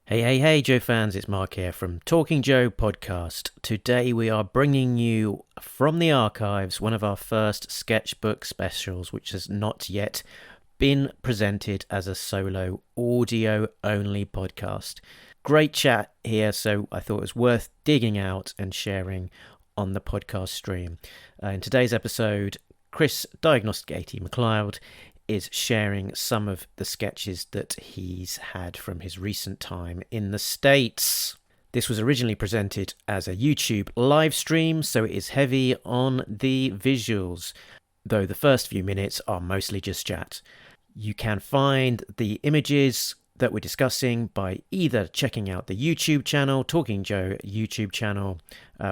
Hey, Joe fans, it's Mark here from Talking Joe podcast. Today we are bringing you from the archives one of our first sketchbook specials, which has not yet been presented as a solo audio-only podcast. Great chat here, so I thought it was worth digging out and sharing on the podcast stream. In today's episode, Chris Diagnostic McLeod is sharing some of the sketches that he's had from his recent time in the States. This was originally presented as a YouTube live stream, so it is heavy on the visuals, though the first few minutes are mostly just chat. You can find the images that we're discussing by either checking out the YouTube channel, Talking Joe YouTube channel,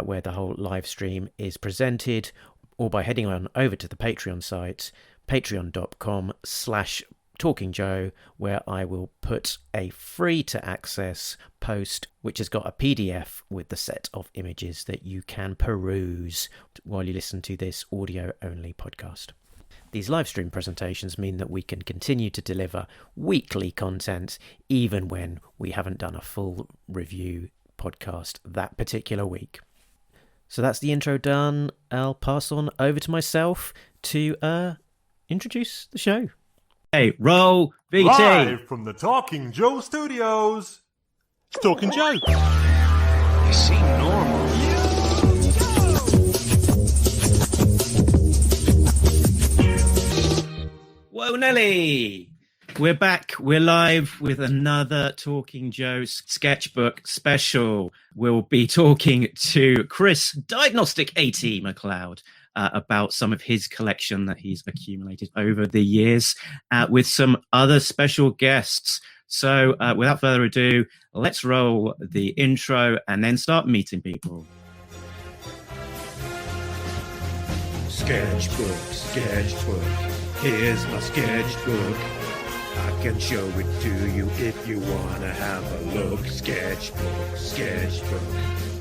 where the whole live stream is presented, or by heading on over to the Patreon site, patreon.com/talkingjoe, where I will put a free to access post which has got a PDF with the set of images that you can peruse while you listen to this audio only podcast. These live stream presentations mean that we can continue to deliver weekly content even when we haven't done a full review podcast that particular week. So that's the intro done. I'll pass on over to myself to introduce the show. Hey, roll VT. Live from the Talking Joe studios. It's Talking Joe. You seem normal. Whoa, Nelly. We're back. We're live with another Talking Joe sketchbook special. We'll be talking to Chris Diagnostic McLeod about some of his collection that he's accumulated over the years with some other special guests. So without further ado, let's roll the intro and then start meeting people. Sketchbook. Here's my sketchbook. I can show it to you if you wanna have a look. Sketchbook.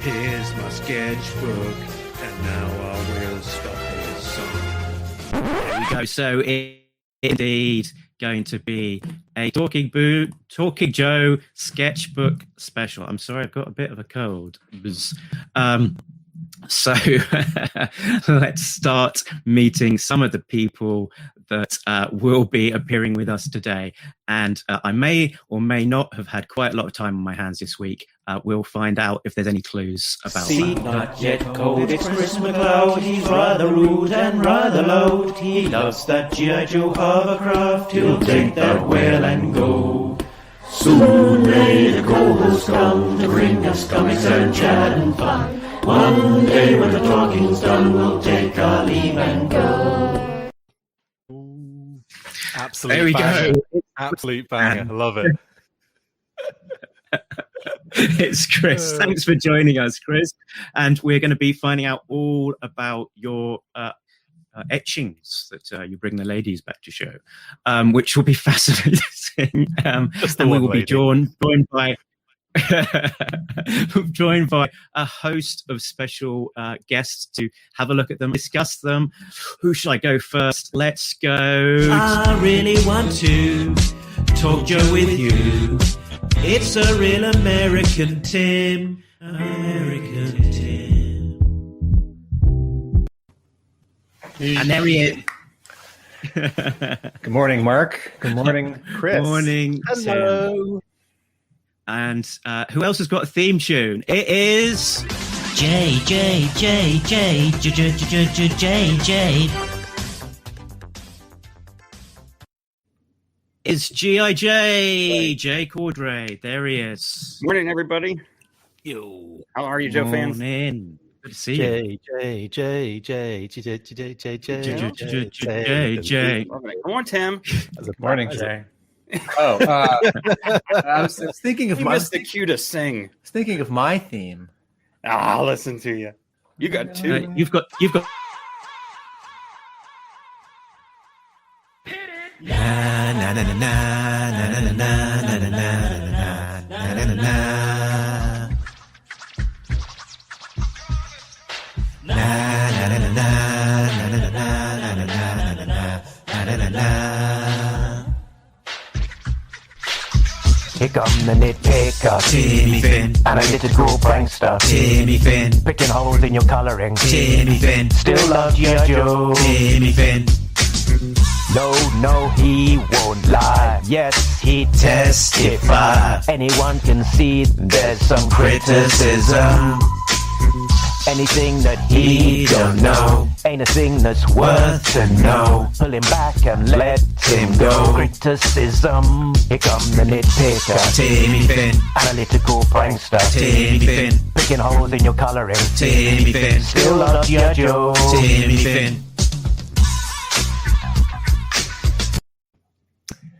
Here's my sketchbook. And now I will stop this song. There we go. So indeed going to be a Talking Joe sketchbook special. I'm sorry, I've got a bit of a cold. So let's start meeting some of the people that will be appearing with us today. And I may or may not have had quite a lot of time on my hands this week. We'll find out if there's any clues about See, that. not yet cold, it's Chris McLeod. He's rather rude and rather loud. He loves that GI Joe hovercraft. He'll take that whale and go. Soon may the co-host come to bring us comics and chat and fun. One day when the talking's done, we'll take our leave and go. Absolute There we banger. go. Absolute banger. I love it. It's Chris. Thanks for joining us, Chris. And we're going to be finding out all about your etchings that you bring the ladies back to show, which will be fascinating. And we will be joined by a host of special guests to have a look at them, discuss them. Who should I go first? Let's go. I really want to talk Joe with you. It's a real American Tim. American Tim. And there he is. Good morning, Mark. Good morning, Chris. Good morning. Hello. Tim. And who else has got a theme tune? It is J. It's GI Jay Cordray. There he is. Morning, everybody. Yo. How are you, Joe fans? Morning. Good to see you. J. All right. Come on, Tim. Good morning, Jay. Oh, I was thinking of You missed the cue to sing. my theme. I'll listen to you. You got two. You've got. Na na na na na na na na na na na na na. Take a the nitpicker, Timmy Finn, analytical prankster, Timmy Finn, picking holes in your colouring, Timmy Finn, still love GI Joe. Timmy Finn. No, he won't lie. Yes, he testify. Anyone can see there's some criticism. Anything that he don't know ain't a thing that's worth to know. Pull him back and let him go. Criticism, here come the nitpicker, Timmy Finn, analytical prankster, Timmy Finn, picking holes in your colouring, Timmy Finn, still love GI Joe. Timmy Finn.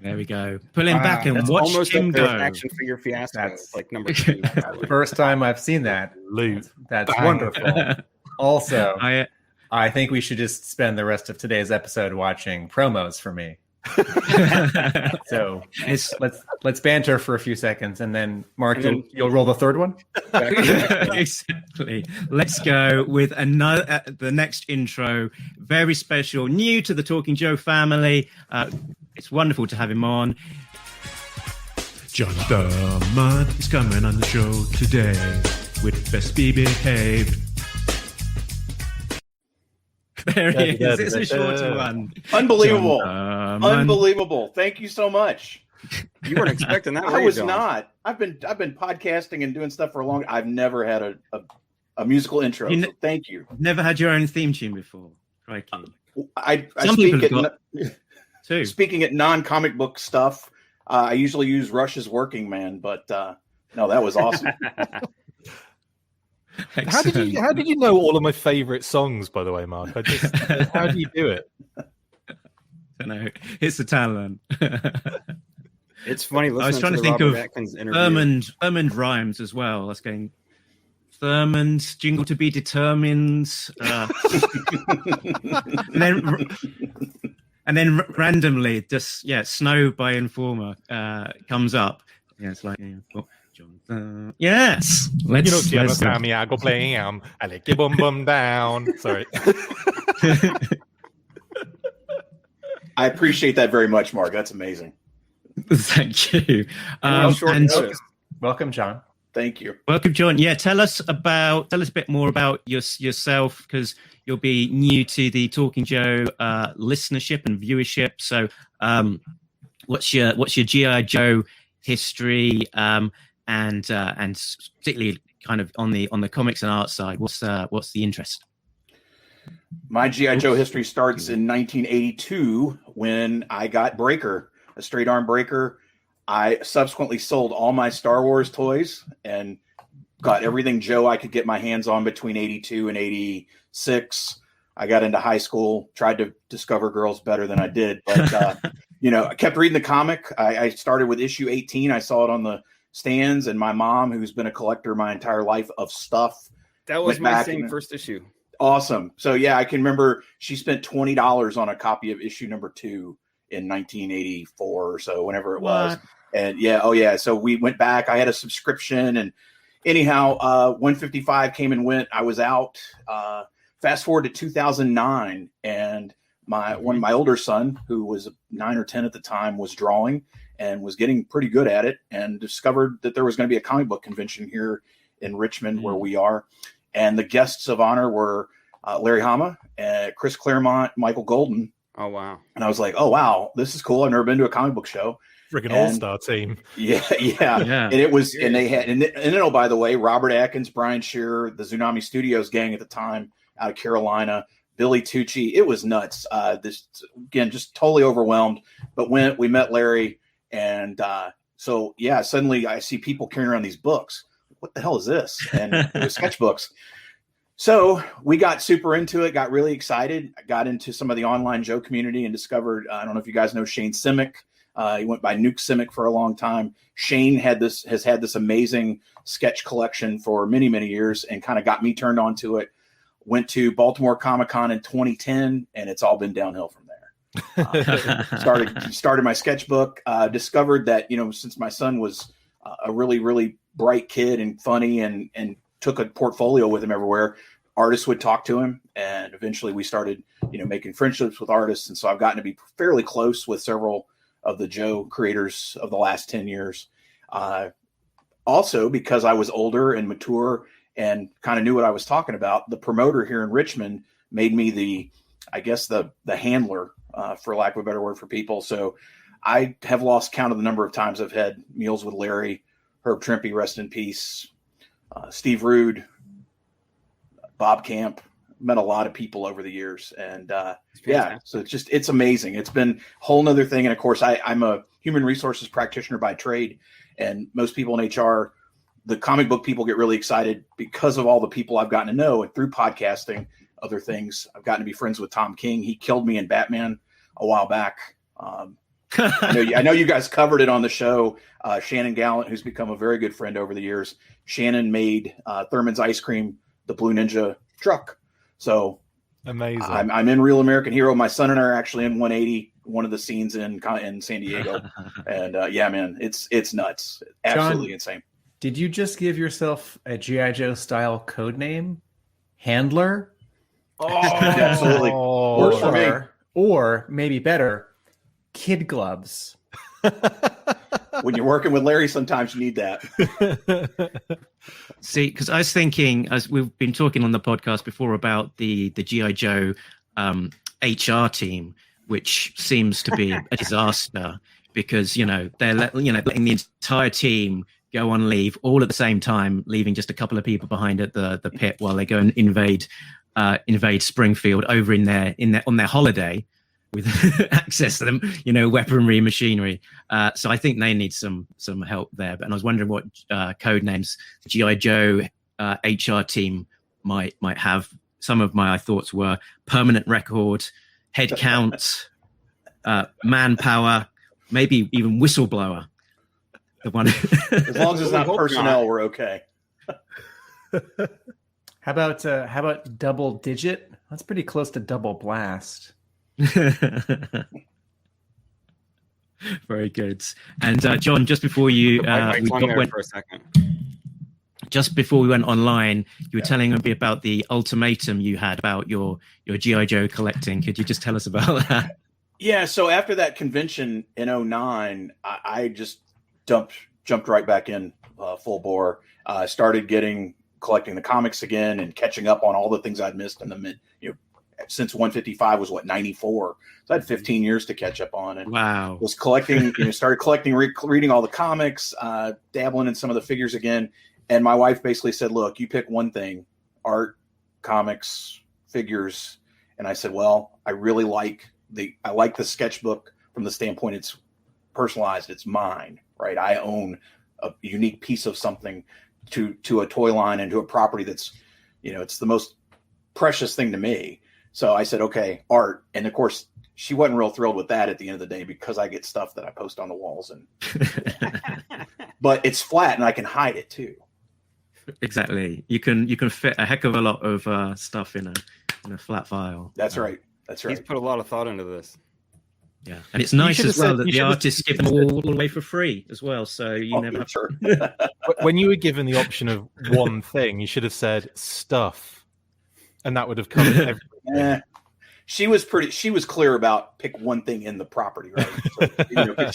There we go. Pull him back and That's watch almost him up there go. with Action Figure Fiasco. That's- Like number 2. First time I've seen that. Loot. That's Bang. wonderful. Also, I, I think we should just spend the rest of today's episode watching promos for me. So it's let's banter for a few seconds, and then Mark, And then- you'll roll the third one. exactly. Let's go with another the next intro. Very special, new to the Talking Joe family. It's wonderful to have him on. Jon Thurmond is coming on the show today with Best Be Behaved. There he is. It's a shorter one. Unbelievable. Jon Thurmond. Unbelievable. Thank you so much. You weren't expecting that. were I you, was John? not. I've been podcasting and doing stuff for a long. I've never had a musical intro. You So thank you. Never had your own theme tune before. Crikey. I Some speak people at have Two. speaking at non-comic book stuff. I usually use Rush's Working Man, but no, that was awesome. How did you know all of my favorite songs, by the way, Mark? How do you do it? I don't know. It's a talent. It's funny listening I was trying to the think Robert of Atkins interview. Thurmond rhymes as well. I was going Thurmond, jingle to be determined. And then randomly, just Snow by Informer comes up. Yeah, it's like John. Yes, let's. You know, Sammy, I go playing. I like your bum bum down. Sorry. I appreciate that very much, Mark. That's amazing. Thank you. Welcome, John. Thank you. Welcome, John. Yeah, tell us a bit more about yourself, because you'll be new to the Talking Joe listenership and viewership. So, what's your GI Joe history, and particularly kind of on the comics and art side? What's the interest? My GI Joe history starts in 1982 when I got Breaker, a straight arm breaker. I subsequently sold all my Star Wars toys and got everything Joe I could get my hands on between 82 and 86. I got into high school, tried to discover girls better than I did, but I kept reading the comic. I started with issue 18. I saw it on the stands, and my mom, who's been a collector my entire life of stuff, That was went my back same and- first issue. Awesome. So yeah, I can remember she spent $20 on a copy of issue number 2 in 1984 or so, whenever it was. And yeah. So we went back. I had a subscription, and anyhow, 155 came and went. I was out. Fast forward to 2009, and my older son, who was 9 or 10 at the time, was drawing and was getting pretty good at it, and discovered that there was going to be a comic book convention here in Richmond, where we are. And the guests of honor were Larry Hama, Chris Claremont, Michael Golden. Oh, wow. And I was like, oh, wow, this is cool. I've never been to a comic book show. Friggin' all-star team. Yeah. Yeah. And it was, and they had, and then, by the way, Robert Atkins, Brian Shearer, the Tsunami Studios gang at the time out of Carolina, Billy Tucci. It was nuts. This, again, just totally overwhelmed. But when we met Larry, and suddenly I see people carrying around these books. What the hell is this? And it was sketchbooks. So we got super into it, got really excited. I got into some of the online Joe community and discovered, I don't know if you guys know Shane Simic. He went by Nuke Simic for a long time. Shane has had this amazing sketch collection for many, many years, and kind of got me turned on to it. Went to Baltimore Comic-Con in 2010, and it's all been downhill from there. Started my sketchbook, discovered that, since my son was a really, really bright kid and funny, and took a portfolio with him everywhere, artists would talk to him, and eventually we started, making friendships with artists. And so I've gotten to be fairly close with several of the Joe creators of the last 10 years. Also, because I was older and mature and kind of knew what I was talking about, the promoter here in Richmond made me the handler, for lack of a better word for people. So I have lost count of the number of times I've had meals with Larry, Herb Trimpe, rest in peace, Steve Rude, Bob Camp. Met a lot of people over the years, and so it's amazing. It's been a whole nother thing. And of course, I'm a human resources practitioner by trade, and most people in HR, the comic book people, get really excited because of all the people I've gotten to know, and through podcasting, other things. I've gotten to be friends with Tom King. He killed me in Batman a while back. I know you guys covered it on the show. Shannon Gallant, who's become a very good friend over the years. Shannon made Thurmond's Ice Cream, the Blue Ninja truck. So amazing. I'm in Real American Hero. My son and I are actually in 180, one of the scenes in San Diego. And man, it's nuts. Absolutely John, insane. Did you just give yourself a GI Joe style code name? Handler? Oh, absolutely. Works for me. Or maybe better, Kid Gloves. When you're working with Larry, sometimes you need that. See, because I was thinking, as we've been talking on the podcast before about the GI Joe HR team, which seems to be a disaster because they're letting the entire team go on leave all at the same time, leaving just a couple of people behind at the pit while they go and invade Springfield over on their holiday with access to them, weaponry, machinery. So I think they need some help there. And I was wondering what code names the GI Joe HR team might have. Some of my thoughts were permanent record, head count, manpower, maybe even whistleblower. The one. As long as it's not personnel, we're okay. How about double digit? That's pretty close to double blast. Very good. And John, just before you for a second. Just before we went online, you were telling me about the ultimatum you had about your GI Joe collecting. Could you just tell us about that? Yeah. So after that convention in 2009, I just jumped right back in full bore. Started collecting the comics again and catching up on all the things I'd missed in the since 155 was 94. So I had 15 years to catch up on, and wow, was collecting, started collecting, reading all the comics, dabbling in some of the figures again. And my wife basically said, look, you pick one thing, art, comics, figures. And I said, well, I really like the sketchbook from the standpoint it's personalized. It's mine, right? I own a unique piece of something to a toy line and to a property that's, it's the most precious thing to me. So I said, okay, art. And of course, she wasn't real thrilled with that at the end of the day because I get stuff that I post on the walls, but it's flat and I can hide it too. Exactly. You can fit a heck of a lot of stuff in a flat file. That's right. That's right. He's put a lot of thought into this. Yeah, and it's nice as well that the artists give them all away for free as well. So you never have sure. When you were given the option of one thing, you should have said stuff, and that would have covered everything. She was clear about pick one thing in the property, right? So,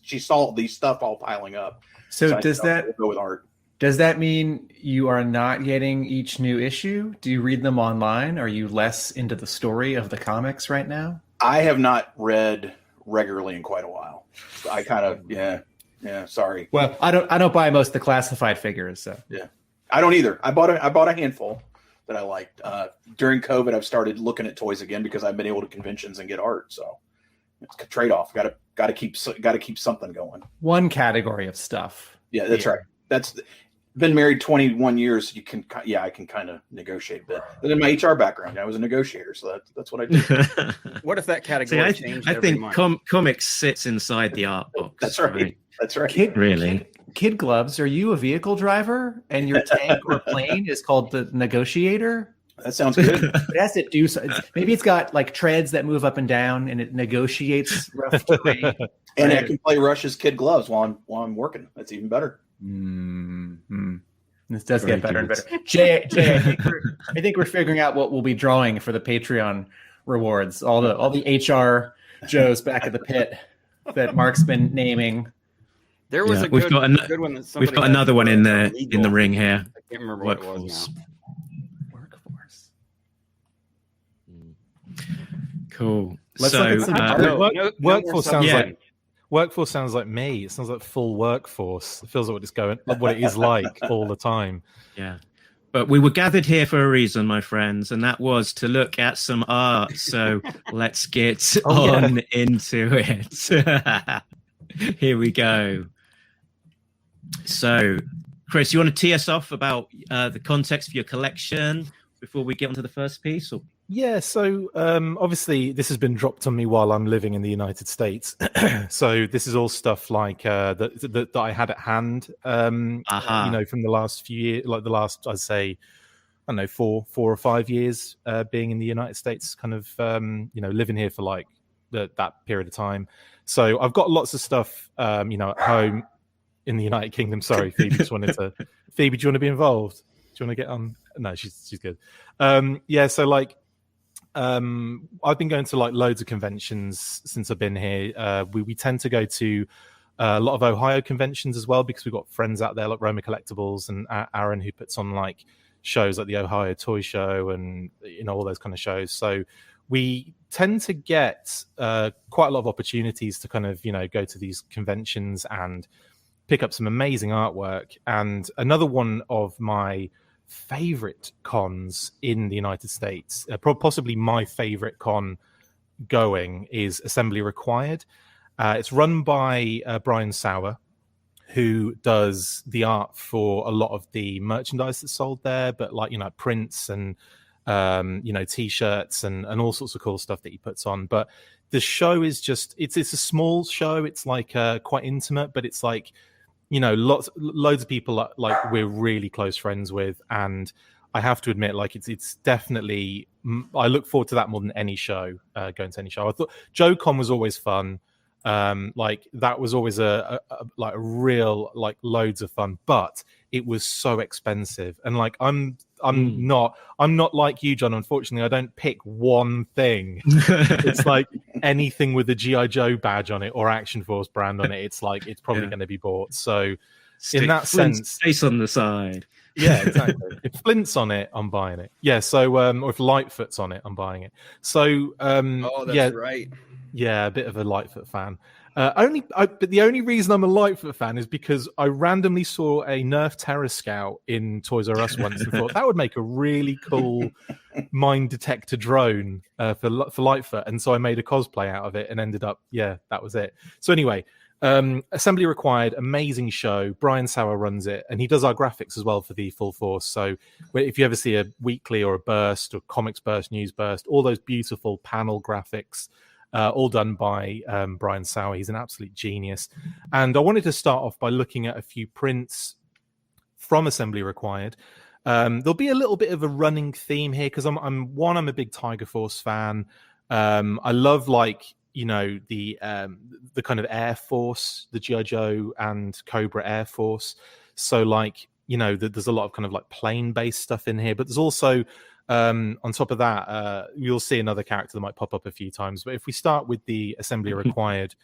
she saw these stuff all piling up. So does that go with art? Does that mean you are not getting each new issue? Do you read them online? Are you less into the story of the comics right now? I have not read regularly in quite a while. So I kind of, sorry. Well, I don't buy most of the classified figures, so yeah, I don't either. I bought a handful that I liked. During COVID, I've started looking at toys again because I've been able to conventions and get art. So it's a trade-off. Got to keep something going. One category of stuff. Yeah, that's right. That's been married 21 years. I can kind of negotiate a bit. But in my HR background, I was a negotiator, so that's what I did. What if that category changed? I think comics sits inside the art box. That's right. That's right. Kid Gloves, are you a vehicle driver and your tank or plane is called the Negotiator? That sounds good. It has to do so. Maybe it's got like treads that move up and down and it negotiates rough terrain. And I can play Rush's Kid Gloves while I'm working. That's even better. Mm-hmm. This does get better and better. Jay, I think we're figuring out what we'll be drawing for the Patreon rewards. All the HR Joes back at the pit that Mark's been naming. There was a we've good, got good one. That we've got somebody another had one for in the legal. ring here. I can't remember what it was now. Workforce. Cool. Let's so look at some Workforce sounds Yeah. like workforce sounds like me. It sounds like full workforce. It feels like what it is like all the time. yeah. But we were gathered here for a reason, my friends, and that was to look at some art. So let's get on into it. Here we go. So, Chris, you want to tee us off about the context of your collection before we get onto the first piece? Or? Yeah, so obviously this has been dropped on me while I'm living in the United States. So this is all stuff like that I had at hand, from the last few years, like the last, I'd say, I don't know, 4 or 5 years being in the United States, kind of, living here for like that period of time. So I've got lots of stuff, at home in the United Kingdom. Sorry, Phoebe, do you want to be involved? Do you want to get on? No, she's good. So like, I've been going to like loads of conventions since I've been here. We tend to go to a lot of Ohio conventions as well because we've got friends out there like Roma Collectibles and Aaron who puts on like shows like the Ohio Toy Show and all those kind of shows. So we tend to get quite a lot of opportunities to kind of go to these conventions and pick up some amazing artwork. And another one of my favorite cons in the United States, possibly my favorite con going, is Assembly Required. It's run by Brian Sauer, who does the art for a lot of the merchandise that's sold there, but like prints and t-shirts and all sorts of cool stuff that he puts on. But the show is just it's a small show. It's like quite intimate, but it's like loads of people like we're really close friends with, and I have to admit, like it's definitely, I look forward to that more than any show. Going to any show, I thought JoeCon was always fun. Like that was always a real like loads of fun, but it was so expensive. And like I'm not like you, John. Unfortunately, I don't pick one thing. It's like anything with a GI Joe badge on it or Action Force brand on it. It's like it's probably going to be bought. So in that sense, face on the side. Yeah, exactly. If Flint's on it, I'm buying it. Yeah. So or if Lightfoot's on it, I'm buying it. So that's right. Yeah, a bit of a Lightfoot fan. But the only reason I'm a Lightfoot fan is because I randomly saw a Nerf Terror Scout in Toys R Us once and thought that would make a really cool mine detector drone for Lightfoot, and so I made a cosplay out of it and ended up, that was it. So anyway, Assembly Required, amazing show. Brian Sauer runs it, and he does our graphics as well for the Full Force. So if you ever see a weekly or a burst or comics burst, news burst, all those beautiful panel graphics. All done by Brian Sauer. He's an absolute genius. And I wanted to start off by looking at a few prints from Assembly Required. There'll be a little bit of a running theme here because I'm a big Tiger Force fan. I love the kind of Air Force, the GI Joe and Cobra Air Force. So there's a lot of kind of like plane-based stuff in here, but there's also on top of that, you'll see another character that might pop up a few times. But if we start with the Assembly Required,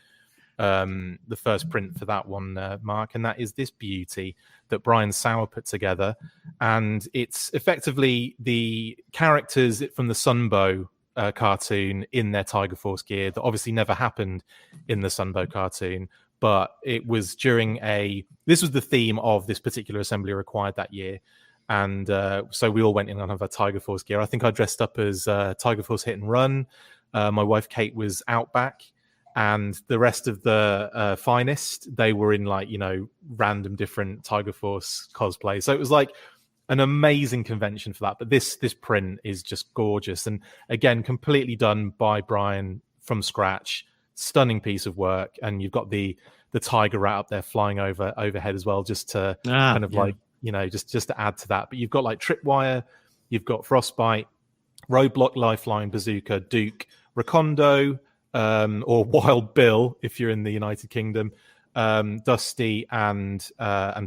the first print for that one, Mark, and that is this beauty that Brian Sauer put together. And it's effectively the characters from the Sunbow cartoon in their Tiger Force gear that obviously never happened in the Sunbow cartoon. But it was this was the theme of this particular Assembly Required that year. And so we all went in on our Tiger Force gear. I think I dressed up as Tiger Force Hit and Run. My wife Kate was Outback, and the rest of the finest, they were in random different Tiger Force cosplay. So it was like an amazing convention for that. But this print is just gorgeous, and again, completely done by Brian from scratch. Stunning piece of work, and you've got the tiger rat up there flying overhead as well, just to just to add to that. But you've got like Tripwire, you've got Frostbite, Roadblock, Lifeline, Bazooka, Duke, Recondo, or Wild Bill if you're in the United Kingdom, Dusty, and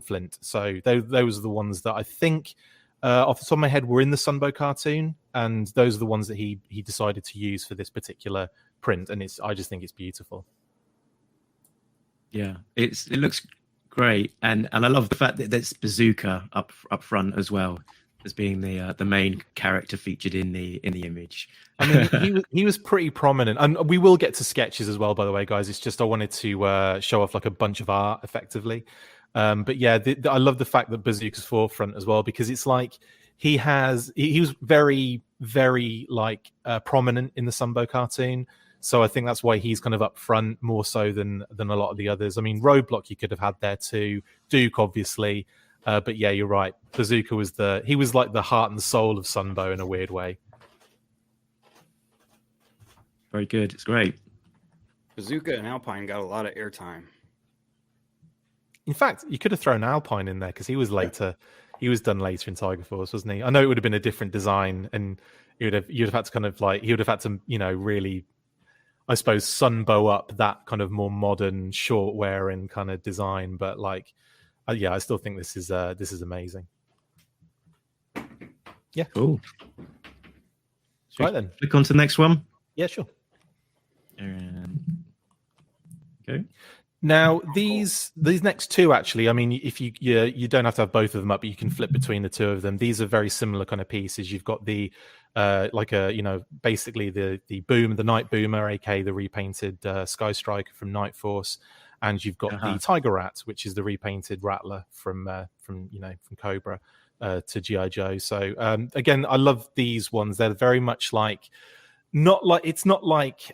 Flint. So those are the ones that I think off the top of my head were in the Sunbow cartoon, and those are the ones that he decided to use for this particular print. And I just think it's beautiful. Yeah, it looks great, and I love the fact that there's Bazooka up front as well as being the main character featured in the image. I mean, he was pretty prominent, and we will get to sketches as well. By the way, guys, it's just I wanted to show off like a bunch of art effectively. But yeah, I love the fact that Bazooka's forefront as well, because it's like he was very, very like prominent in the Sunbow cartoon. So I think that's why he's kind of up front more so than a lot of the others. I mean, Roadblock you could have had there too, Duke obviously, but yeah, you're right. Bazooka was like the heart and soul of Sunbow in a weird way. Very good. It's great. Bazooka and Alpine got a lot of airtime. In fact, you could have thrown Alpine in there because he was later. He was done later in Tiger Force, wasn't he? I know it would have been a different design, and you'd have had to kind of like he would have had to, really, I suppose, Sunbow up that kind of more modern short wearing kind of design. But like, yeah, I still think this is amazing. Yeah, cool. Right then, click on to the next one. Yeah, sure. Okay. Now these next two, actually, I mean, if you don't have to have both of them up, but you can flip between the two of them. These are very similar kind of pieces. You've got the basically the Night Boomer, aka the repainted Sky Striker from Night Force, and you've got the Tiger Rat, which is the repainted Rattler from Cobra to GI Joe. So again, I love these ones. They're very much like. It's not like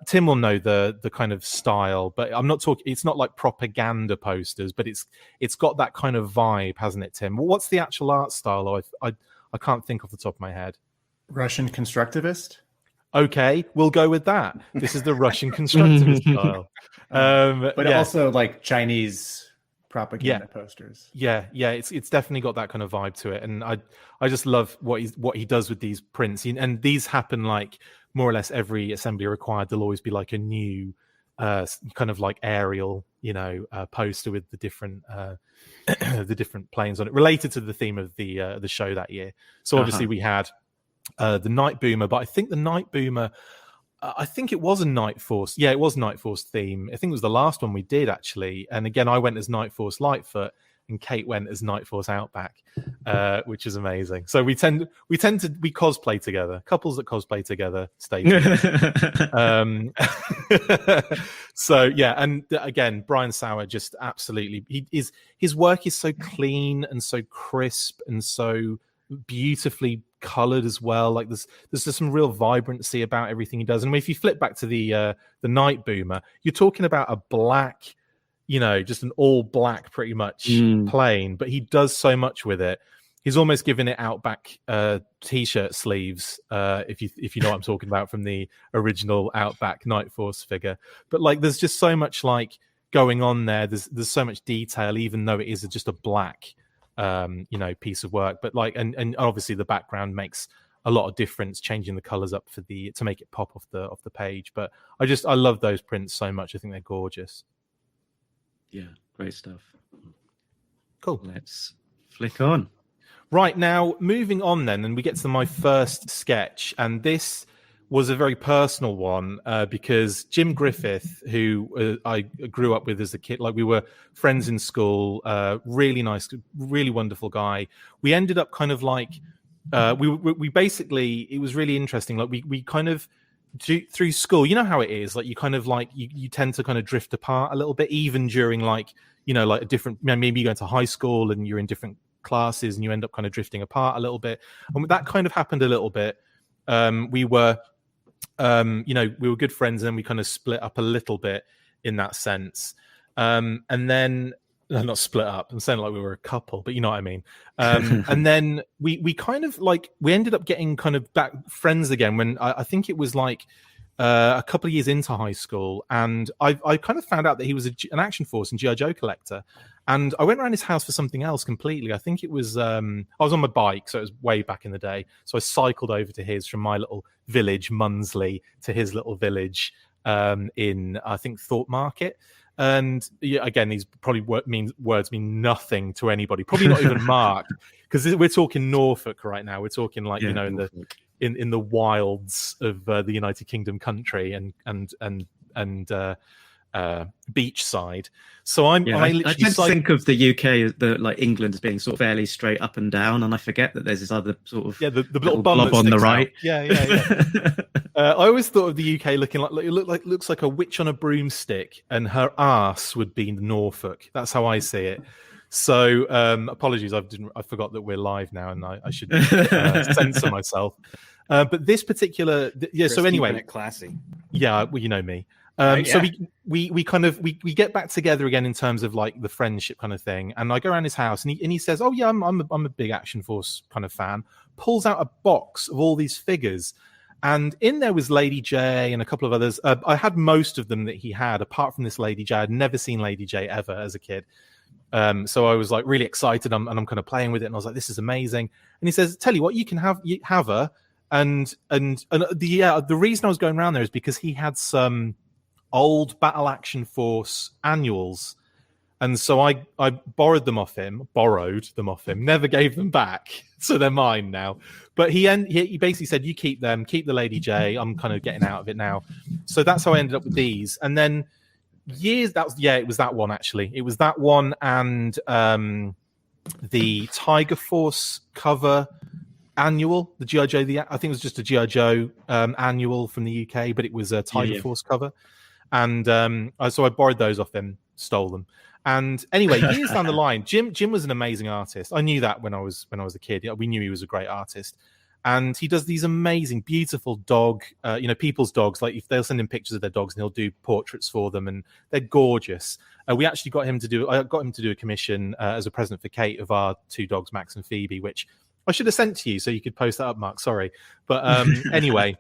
Tim will know the kind of style, but I'm not talking. It's not like propaganda posters, but it's got that kind of vibe, hasn't it, Tim? What's the actual art style? I can't think off the top of my head. Russian constructivist. Okay, we'll go with that. This is the Russian constructivist style, but also like Chinese propaganda posters. Yeah, it's definitely got that kind of vibe to it, and I just love what he does with these prints, and these happen like. More or less every assembly required, there'll always be like a new kind of like aerial, poster with the different planes on it, related to the theme of the show that year. So obviously we had the Night Boomer, but I think the Night Boomer, I think it was a Night Force. Yeah, it was Night Force theme. I think it was the last one we did actually. And again, I went as Night Force Lightfoot, and Kate went as Night Force Outback, which is amazing. So we cosplay together. Couples that cosplay together stay together. So yeah, and again, Brian Sauer just absolutely his work is so clean and so crisp and so beautifully colored as well. Like there's just some real vibrancy about everything he does. And if you flip back to the Night Boomer, you're talking about a black. Just an all black, pretty much plane, but he does so much with it. He's almost given it Outback t-shirt sleeves, if you know what I'm talking about from the original Outback Night Force figure. But like, there's just so much like going on there. There's so much detail, even though it is just a black, piece of work. But like, and obviously the background makes a lot of difference, changing the colors up to make it pop off the page. But I love those prints so much. I think they're gorgeous. Yeah, great stuff. Cool. Let's flick on. Right, now, moving on then, and we get to my first sketch, and this was a very personal one because Jim Griffith, who I grew up with as a kid, like we were friends in school, really nice, really wonderful guy. We ended up kind of like, we basically, it was really interesting. Like we kind of, through school, you know how it is, like you kind of like you tend to kind of drift apart a little bit, even during like like a different, maybe you go into high school and you're in different classes and you end up kind of drifting apart a little bit. And that kind of happened a little bit. We were good friends, and then we kind of split up a little bit in that sense. And then not split up. I'm saying like we were a couple, but you know what I mean. And then we kind of like, we ended up getting kind of back friends again when I think it was like a couple of years into high school. And I kind of found out that he was an Action Force and GI Joe collector. And I went around his house for something else completely. I think it was, I was on my bike, so it was way back in the day. So I cycled over to his from my little village, Munsley, to his little village in, I think, Thorpe Market. And yeah, again, these probably words mean nothing to anybody. Probably not even Mark, because we're talking Norfolk right now. We're talking like in the wilds of the United Kingdom country, and beach side. So I I literally tend to think of the UK as like England as being sort of fairly straight up and down, and I forget that there's this other sort of the little bum blob that on the sticks right. out. Yeah. I always thought of the UK looking like it looks like a witch on a broomstick, and her arse would be Norfolk. That's how I see it. So apologies, I forgot that we're live now, and I should censor myself. But this particular, Chris, so anyway, keeping it classy. Yeah, well, you know me. Yeah. So we kind of we get back together again in terms of like the friendship kind of thing. And I go around his house, and he says, "Oh yeah, I'm a big Action Force kind of fan." Pulls out a box of all these figures, and in there was Lady J and a couple of others. I had most of them that he had, apart from this Lady J. I'd never seen Lady J ever as a kid. So I was like really excited, and I'm kind of playing with it, and I was like, "This is amazing." And he says, "Tell you what, you can have her." And the reason I was going around there is because he had some old Battle Action Force annuals, and so I borrowed them off him, never gave them back, so they're mine now. But he basically said, "You keep them, keep the Lady J. I'm kind of getting out of it now." So that's how I ended up with these. And then it was that one actually. It was that one and the Tiger Force cover annual, the GI Joe. I think it was just a GI Joe annual from the UK, but it was a Tiger Force cover. And so I borrowed those off him, stole them. And anyway, years down the line, Jim was an amazing artist. I knew that when I was a kid. We knew he was a great artist. And he does these amazing, beautiful dog, people's dogs. Like if they'll send him pictures of their dogs, and he'll do portraits for them, and they're gorgeous. We actually got him to do a commission as a present for Kate of our two dogs, Max and Phoebe, which I should have sent to you so you could post that up, Mark. Sorry, but anyway.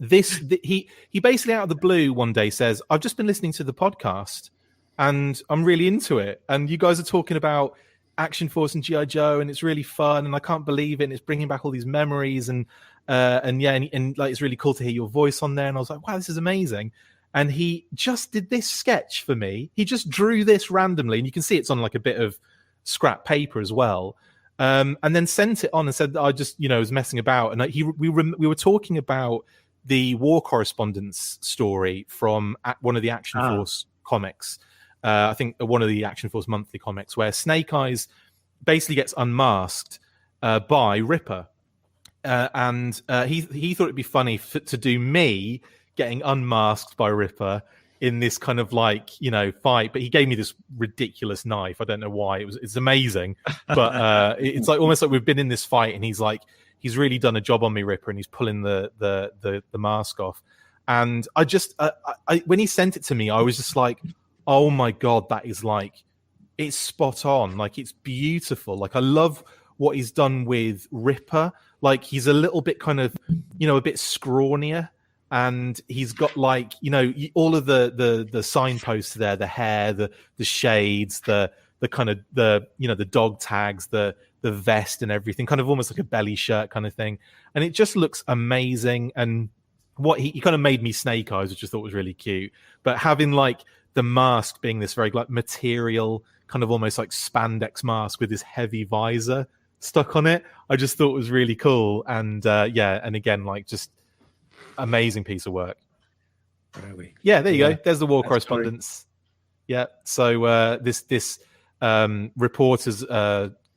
He basically out of the blue one day says, "I've just been listening to the podcast and I'm really into it, and you guys are talking about Action Force and GI Joe, and it's really fun, and I can't believe it, and it's bringing back all these memories, and like it's really cool to hear your voice on there." And I was like, "Wow, this is amazing." And he just did this sketch for me. He just drew this randomly, and you can see it's on like a bit of scrap paper as well. And then sent it on and said that I just was messing about, and we were talking about the war correspondence story from one of the Action Force comics. I think one of the Action Force monthly comics, where Snake Eyes basically gets unmasked by Ripper. And he thought it'd be funny to do me getting unmasked by Ripper in this kind of like, fight. But he gave me this ridiculous knife. I don't know why. It's amazing. But it's like almost like we've been in this fight, and he's really done a job on me, Ripper, and he's pulling the mask off. And I just, when he sent it to me, I was just like, oh my God, that is like, it's spot on. Like, it's beautiful. Like, I love what he's done with Ripper. Like, he's a little bit kind of, a bit scrawnier. And he's got like, all of the signposts there, the hair, the shades, the kind of the dog tags, the vest and everything, kind of almost like a belly shirt kind of thing. And it just looks amazing. And what he kind of made me Snake Eyes, which I thought was really cute. But having like the mask being this very like material, kind of almost like spandex mask with this heavy visor stuck on it, I just thought was really cool. And and again, like just amazing piece of work. Where are we? Yeah, there you go. There's the war correspondence. Great. Yeah. So this reporter's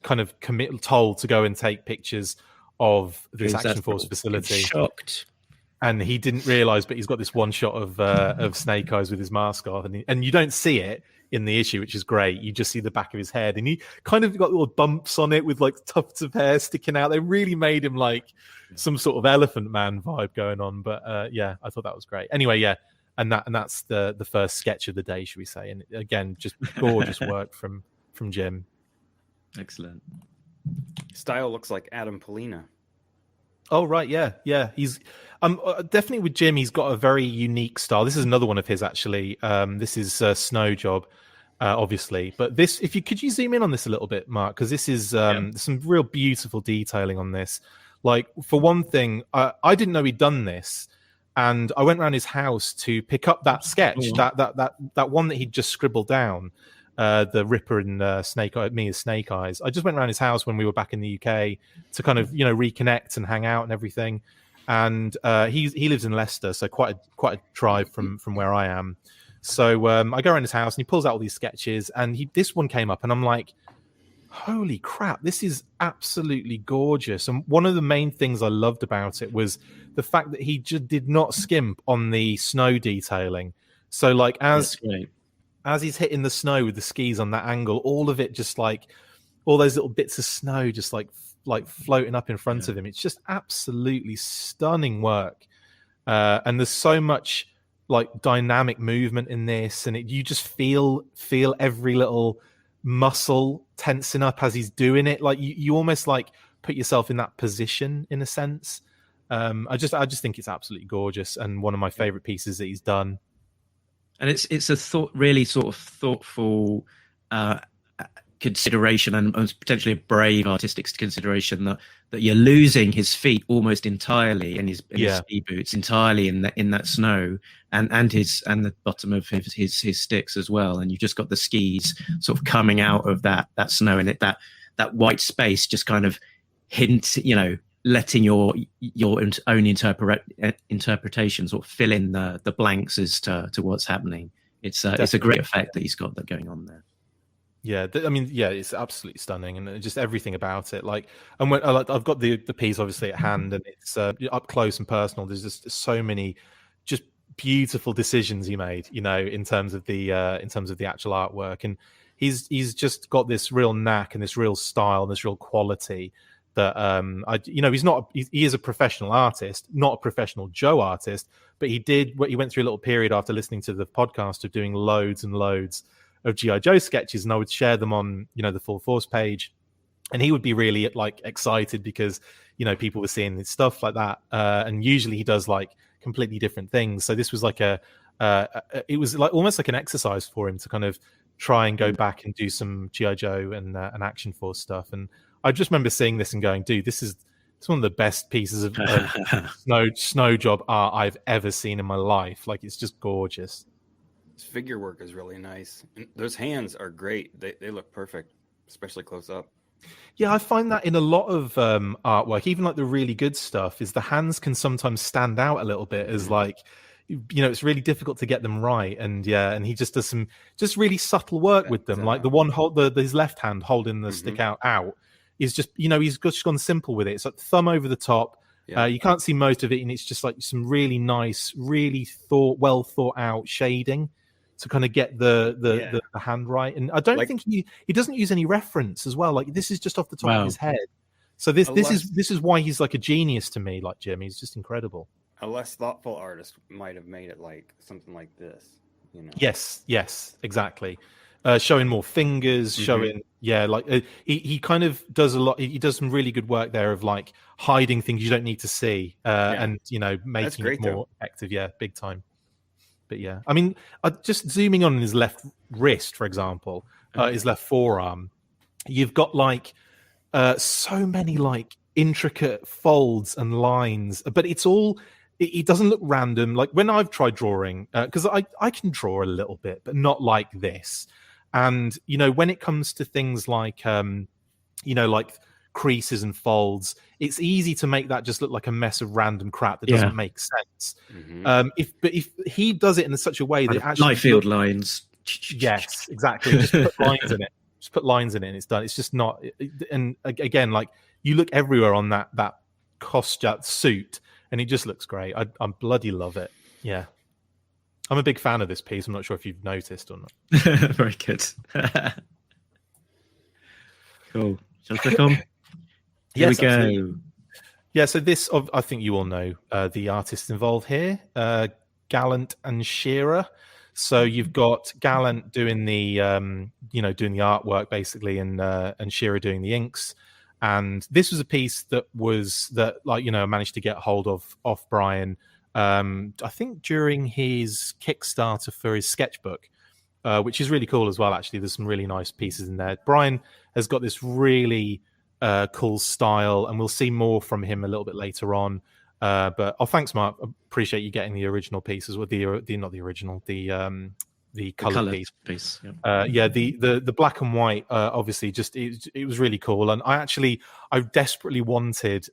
kind of told to go and take pictures of this Action Force facility. Shocked. And he didn't realize, but he's got this one shot of Snake Eyes with his mask off, and you don't see it in the issue, which is great. You just see the back of his head, and he kind of got little bumps on it with like tufts of hair sticking out. They really made him like some sort of Elephant Man vibe going on. But I thought that was great. Anyway, and that's the first sketch of the day, should we say? And again, just gorgeous work from Jim. Excellent. Style looks like Adam Polina. Oh right, yeah. He's definitely with Jim. He's got a very unique style. This is another one of his actually. This is Snow Job, obviously. But this, could you zoom in on this a little bit, Mark? Because this is some real beautiful detailing on this. Like for one thing, I didn't know he'd done this, and I went around his house to pick up that sketch, that one that he'd just scribbled down. The Ripper and Snake Eyes, me as Snake Eyes. I just went around his house when we were back in the UK to kind of reconnect and hang out and everything. And he lives in Leicester, so quite a drive from where I am. So I go around his house and he pulls out all these sketches, and this one came up, and I'm like, holy crap, this is absolutely gorgeous. And one of the main things I loved about it was the fact that he just did not skimp on the snow detailing. So like as he's hitting the snow with the skis on that angle, all of it just like all those little bits of snow just like floating up in front of him. It's just absolutely stunning work. And there's so much like dynamic movement in this, and you just feel every little muscle tensing up as he's doing it. Like you almost like put yourself in that position in a sense. I just think it's absolutely gorgeous, and one of my favorite pieces that he's done. And it's a really sort of thoughtful consideration, and potentially a brave artistic consideration that you're losing his feet almost entirely, and his ski boots entirely in that snow, and the bottom of his sticks as well, and you've just got the skis sort of coming out of that snow, and that white space just kind of letting your own interpretation sort of fill in the blanks as to what's happening. It's a great effect that he's got that going on there. Yeah, it's absolutely stunning, and just everything about it. Like, and when I've got the piece obviously at hand, and it's up close and personal. There's just so many just beautiful decisions he made, in terms of the actual artwork, and he's just got this real knack and this real style and this real quality that he is a professional artist, not a professional Joe artist, but he went through a little period after listening to the podcast of doing loads and loads of GI Joe sketches, and I would share them on the Full Force page, and he would be really like excited because people were seeing stuff like that, and usually he does like completely different things. So this was like it was like almost like an exercise for him to kind of try and go back and do some GI Joe and Action Force stuff. And I just remember seeing this and going, dude, it's one of the best pieces of snow job art I've ever seen in my life. Like, it's just gorgeous. His figure work is really nice. And those hands are great. They look perfect, especially close up. Yeah, I find that in a lot of artwork, even like the really good stuff, is the hands can sometimes stand out a little bit as like, it's really difficult to get them right. And he just does some just really subtle work with them. Like the one his left hand holding the stick out is just, he's just gone simple with it. It's like thumb over the top. Yeah. You can't see most of it, and it's just like some really nice, really well thought out shading to kind of get the hand right. And I don't think he doesn't use any reference as well. Like, this is just off the top of his head. So this is why he's like a genius to me. Like, Jim, he's just incredible. A less thoughtful artist might have made it like something like this. Yes, exactly. Showing more fingers, showing he kind of does a lot. He does some really good work there of like hiding things you don't need to see, and making it more effective. Yeah, big time. But yeah, I mean, just zooming on his left wrist, for example, his left forearm, you've got like so many like intricate folds and lines, but it's all. It doesn't look random. Like when I've tried drawing, because I can draw a little bit, but not like this. And when it comes to things like like creases and folds, it's easy to make that just look like a mess of random crap that doesn't make sense. If he does it in such a way that actually light field lines, yes, exactly. Just put lines in it. Just put lines in it, and it's done. It's just not. And again, like you look everywhere on that costume suit, and it just looks great. I bloody love it. Yeah. I'm a big fan of this piece. I'm not sure if you've noticed or not. Very good. Cool. Shall I click on? Here we go. Absolutely. Yeah, so this, I think you all know the artists involved here, Gallant and Shearer. So you've got Gallant doing the, doing the artwork basically, and Shearer doing the inks. And this was a piece that managed to get hold of off Brian. I think during his Kickstarter for his sketchbook, which is really cool as well. Actually, there's some really nice pieces in there. Brian has got this really cool style, and we'll see more from him a little bit later on. But thanks, Mark. I appreciate you getting the original pieces with the not the original, the colored piece. Yeah. The black and white, obviously, just it was really cool. And I desperately wanted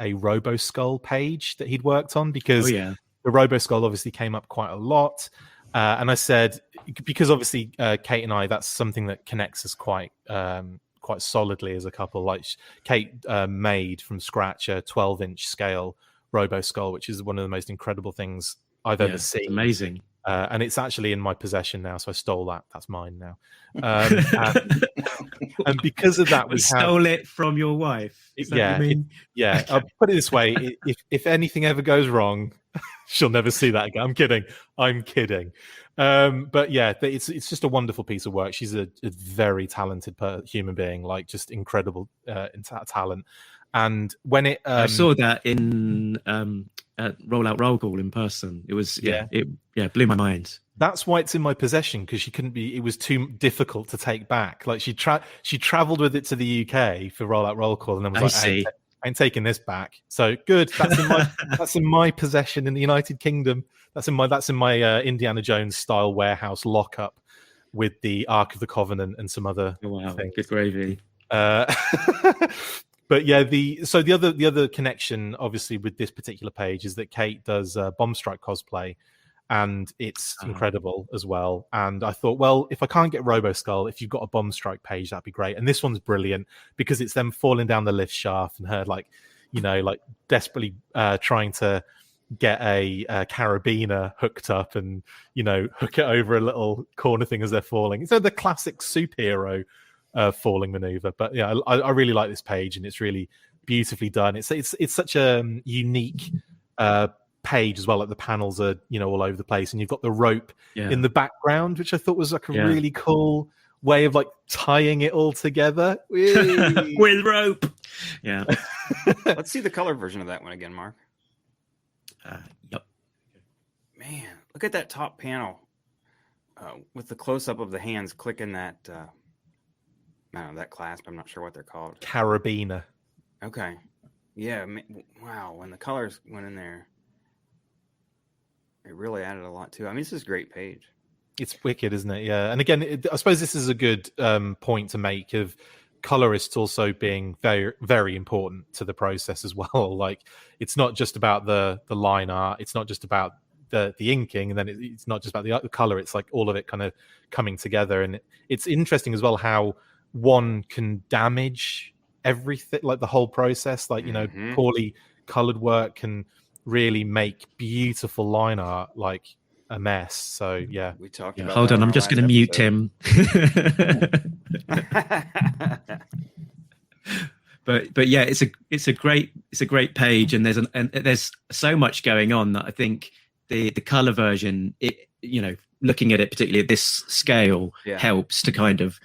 a Robo Skull page that he'd worked on, because the Robo Skull obviously came up quite a lot. And I said, because obviously Kate and I, that's something that connects us quite solidly as a couple. Like Kate made from scratch a 12-inch scale Robo Skull, which is one of the most incredible things I've ever seen. Amazing. And it's actually in my possession now, so I stole that. That's mine now. And because of that, we stole it from your wife. Is that what you mean? Yeah. I'll put it this way: if anything ever goes wrong, she'll never see that again. I'm kidding. But yeah, it's just a wonderful piece of work. She's a very talented human being, like just incredible talent. And when I saw that in Rollout Roll Call in person, it was it blew my mind. That's why it's in my possession, because she couldn't be. It was too difficult to take back. Like she traveled with it to the UK for Rollout Roll Call, and then was I ain't taking this back. So good. That's in my possession in the United Kingdom. That's in my Indiana Jones style warehouse lockup with the Ark of the Covenant and some other things. Good gravy. But yeah, the other connection, obviously, with this particular page is that Kate does Bomb Strike cosplay, and it's incredible as well. And I thought, well, if I can't get Robo Skull, if you've got a Bomb Strike page, that'd be great. And this one's brilliant because it's them falling down the lift shaft and her desperately trying to get a carabiner hooked up and hook it over a little corner thing as they're falling. So the classic superhero falling maneuver. But yeah, I really like this page, and it's really beautifully done. It's such a unique page as well. Like the panels are all over the place, and you've got the rope in the background, which I thought was like a really cool way of like tying it all together with rope. Yeah. Let's see the color version of that one again, Mark. Yep. Man, look at that top panel with the close up of the hands clicking that. I don't know, that clasp. I'm not sure what they're called. Carabiner. Okay. Yeah. Wow. When the colors went in there, it really added a lot too. I mean, this is a great page. It's wicked, isn't it? Yeah. And again, I suppose this is a good point to make of colorists also being very, very important to the process as well. Like, it's not just about the line art. It's not just about the inking, and then it's not just about the color. It's like all of it kind of coming together. And it's interesting as well how one can damage everything, like the whole process. Like, poorly colored work can really make beautiful line art like a mess. So yeah, we talked about hold on, I'm just going to mute him. but yeah, it's a great page, and there's so much going on that I think the color version, looking at it particularly at this scale, helps to kind of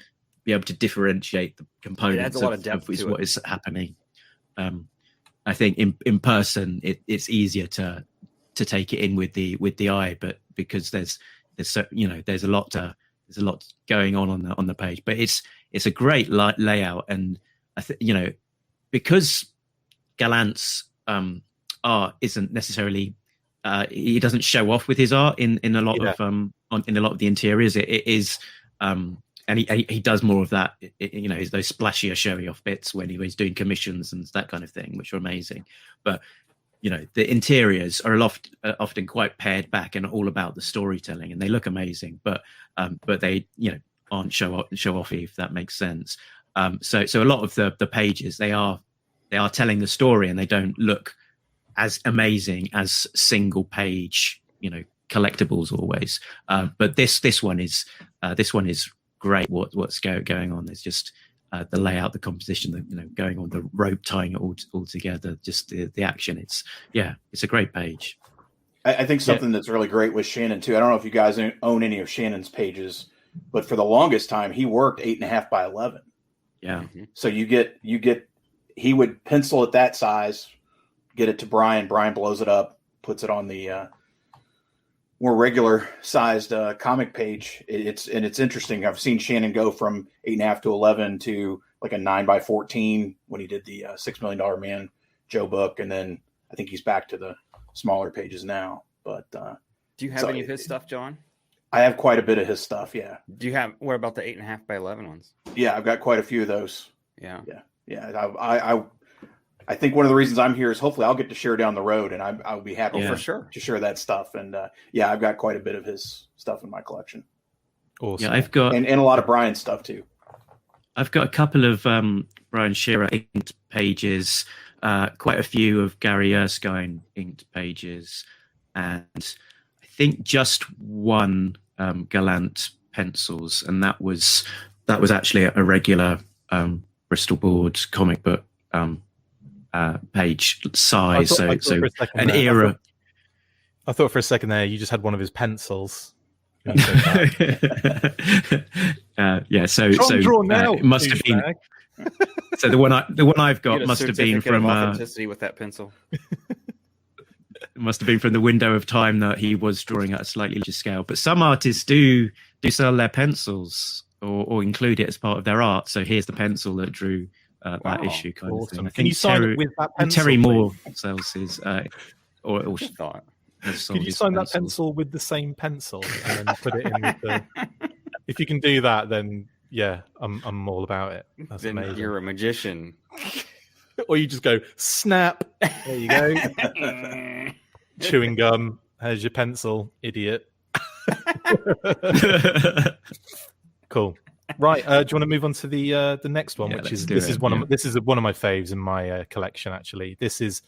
be able to differentiate the components of what is happening. I think in person it's easier to take it in with the eye, but because there's a lot going on the page, but it's a great layout, and I think because Gallant's art isn't necessarily he doesn't show off with his art in a lot of in a lot of the interiors. It is and he does more of that, those splashier, showy off bits when he's doing commissions and that kind of thing, which are amazing. But the interiors are often quite pared back and all about the storytelling, and they look amazing. But they aren't show offy, if that makes sense. So a lot of the pages they are telling the story, and they don't look as amazing as single page collectibles always. But this one is great. What's going on? There's just the layout, the composition, going on, the rope tying it all together, just the action. It's a great page. I think something that's really great with Shannon too. I don't know if you guys own any of Shannon's pages, but for the longest time he worked 8.5 by 11. Yeah. So you get he would pencil it that size, get it to Brian. Brian blows it up, puts it on the more regular sized comic page. It's interesting. I've seen Shannon go from 8.5 to 11 to like a 9 by 14 when he did the $6 Million Man Joe book, and then I think he's back to the smaller pages now. But do you have any of his stuff, John? I have quite a bit of his stuff. Yeah. Do you have? What about the 8.5 by 11 ones? Yeah, I've got quite a few of those. Yeah. Yeah. I I think one of the reasons I'm here is hopefully I'll get to share down the road, and I'll be happy for sure to share that stuff. And I've got quite a bit of his stuff in my collection. Awesome. Yeah, I've got and a lot of Brian's stuff too. I've got a couple of Brian Shearer inked pages, quite a few of Gary Erskine inked pages, and I think just one Gallant pencils, and that was actually a regular Bristol board comic book page size. So an era. I thought for a second there you just had one of his pencils. So it must have been. So the one I've got must have been from authenticity with that pencil. It must have been from the window of time that he was drawing at a slightly larger scale. But some artists do sell their pencils or include it as part of their art. So here's the pencil that drew that issue, kind of thing. I think Can you sign it with that pencil? Terry Moore sells his, or thought. Could you sign that pencil with the same pencil and then put it in with the... If you can do that, then yeah, I'm all about it. That's then amazing. You're a magician. Or you just go, snap. There you go. Chewing gum. Here's your pencil, idiot. Cool. Right. Do you want to move on to the next one, which is this is one of my faves in my collection. Actually, this is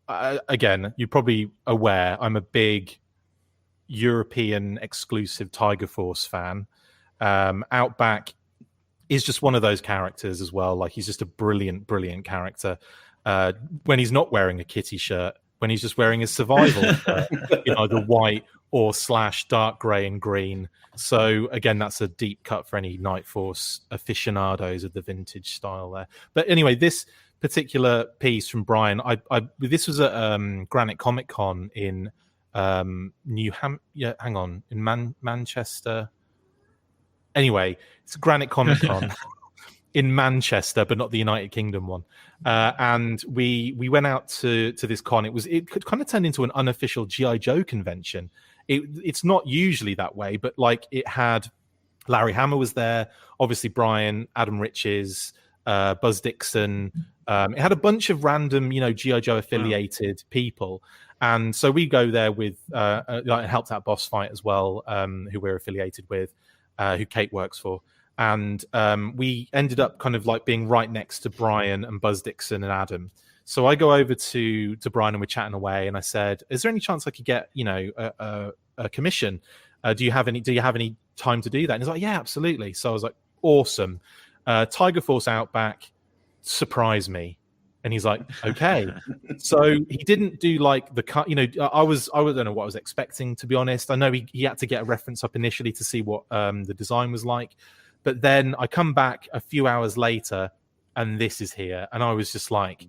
again, you're probably aware I'm a big European exclusive Tiger Force fan. Outback is just one of those characters as well. Like, he's just a brilliant character. When he's not wearing a kitty shirt, when he's just wearing his survival shirt in either white or / dark grey and green. So again, that's a deep cut for any Night Force aficionados of the vintage style there. But anyway, this particular piece from Brian, this was at Granite Comic Con in Manchester. Anyway, it's Granite Comic Con in Manchester, but not the United Kingdom one. And we went out to this con. It kind of turned into an unofficial GI Joe convention. It's not usually that way, but like, it had Larry Hama was there, obviously Brian, Adam Riches, Buzz Dixon. It had a bunch of random, GI Joe affiliated people. And so we go there with helped out Boss Fight as well, who we're affiliated with, who Kate works for. And we ended up kind of like being right next to Brian and Buzz Dixon and Adam. So I go over to Brian and we're chatting away, and I said, "Is there any chance I could get a commission? Do you have any time to do that?" And he's like, "Yeah, absolutely." So I was like, "Awesome." Tiger Force Outback, surprise me. And he's like, "Okay." So he didn't do like the cut. I don't know what I was expecting, to be honest. I know he had to get a reference up initially to see what the design was like. But then I come back a few hours later and this is here. And I was just like,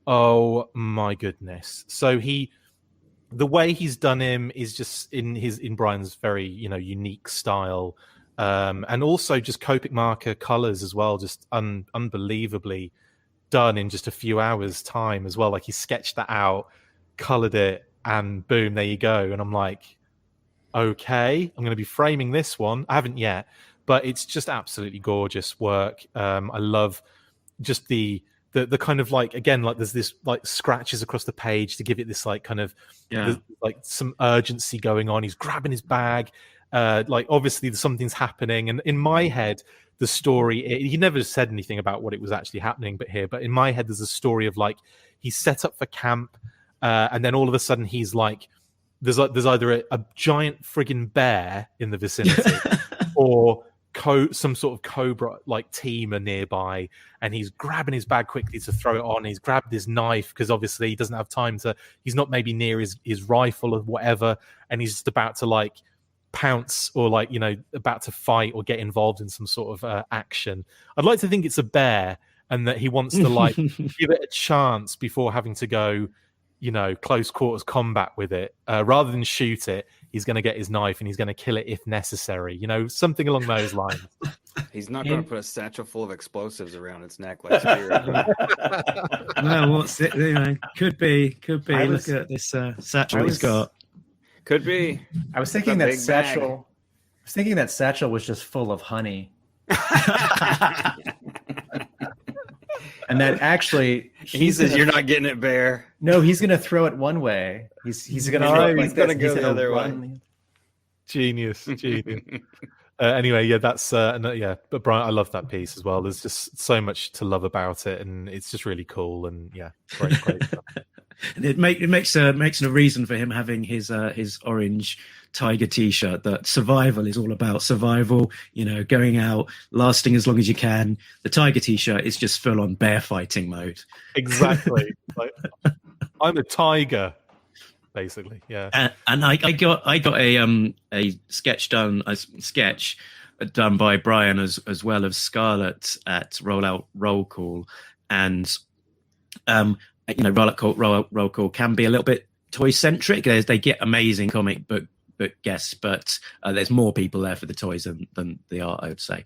oh my goodness. So the way he's done him is just in Brian's very, unique style. And also just Copic marker colors as well, just unbelievably done in just a few hours time as well. Like, he sketched that out, colored it, and boom, there you go. And I'm like, okay, I'm going to be framing this one. I haven't yet, but it's just absolutely gorgeous work. I love just the kind of like, again, like there's this like scratches across the page to give it this like kind of like some urgency going on. He's grabbing his bag. Like, obviously something's happening, and in my head the story, he never said anything about what it was actually happening, but in my head there's a story of like, he's set up for camp, and then all of a sudden he's like, there's either a giant friggin' bear in the vicinity or some sort of cobra like team are nearby, and he's grabbing his bag quickly to throw it on. He's grabbed his knife because obviously he doesn't have time he's not maybe near his rifle or whatever, and he's just about to like pounce or like, about to fight or get involved in some sort of action. I'd like to think it's a bear and that he wants to like give it a chance before having to go, close quarters combat with it. Rather than shoot it, he's going to get his knife and he's going to kill it if necessary. Something along those lines. He's not going to put a satchel full of explosives around its neck like Spirit. No, what's it? Could be. Look at this satchel he's got. Could be. I was thinking that satchel. I was thinking that satchel was just full of honey. And that actually He says you're not getting it, Bear. No, he's gonna throw it one way. He's gonna throw it like He's gonna this. go the other run. way. Genius. Anyway, yeah, that's yeah. But Brian, I love that piece as well. There's just so much to love about it, and it's just really cool. And yeah, great stuff. It makes a reason for him having his orange tiger T-shirt. That survival is all about survival. You know, going out, lasting as long as you can. The tiger T-shirt is just full on bear fighting mode. Exactly. Like, I'm a tiger, basically. Yeah. And I got a sketch done by Brian as well as Scarlett at Rollout Roll Call, and Roll Call can be a little bit toy centric. They get amazing comic book guests, but there's more people there for the toys than the art, I would say.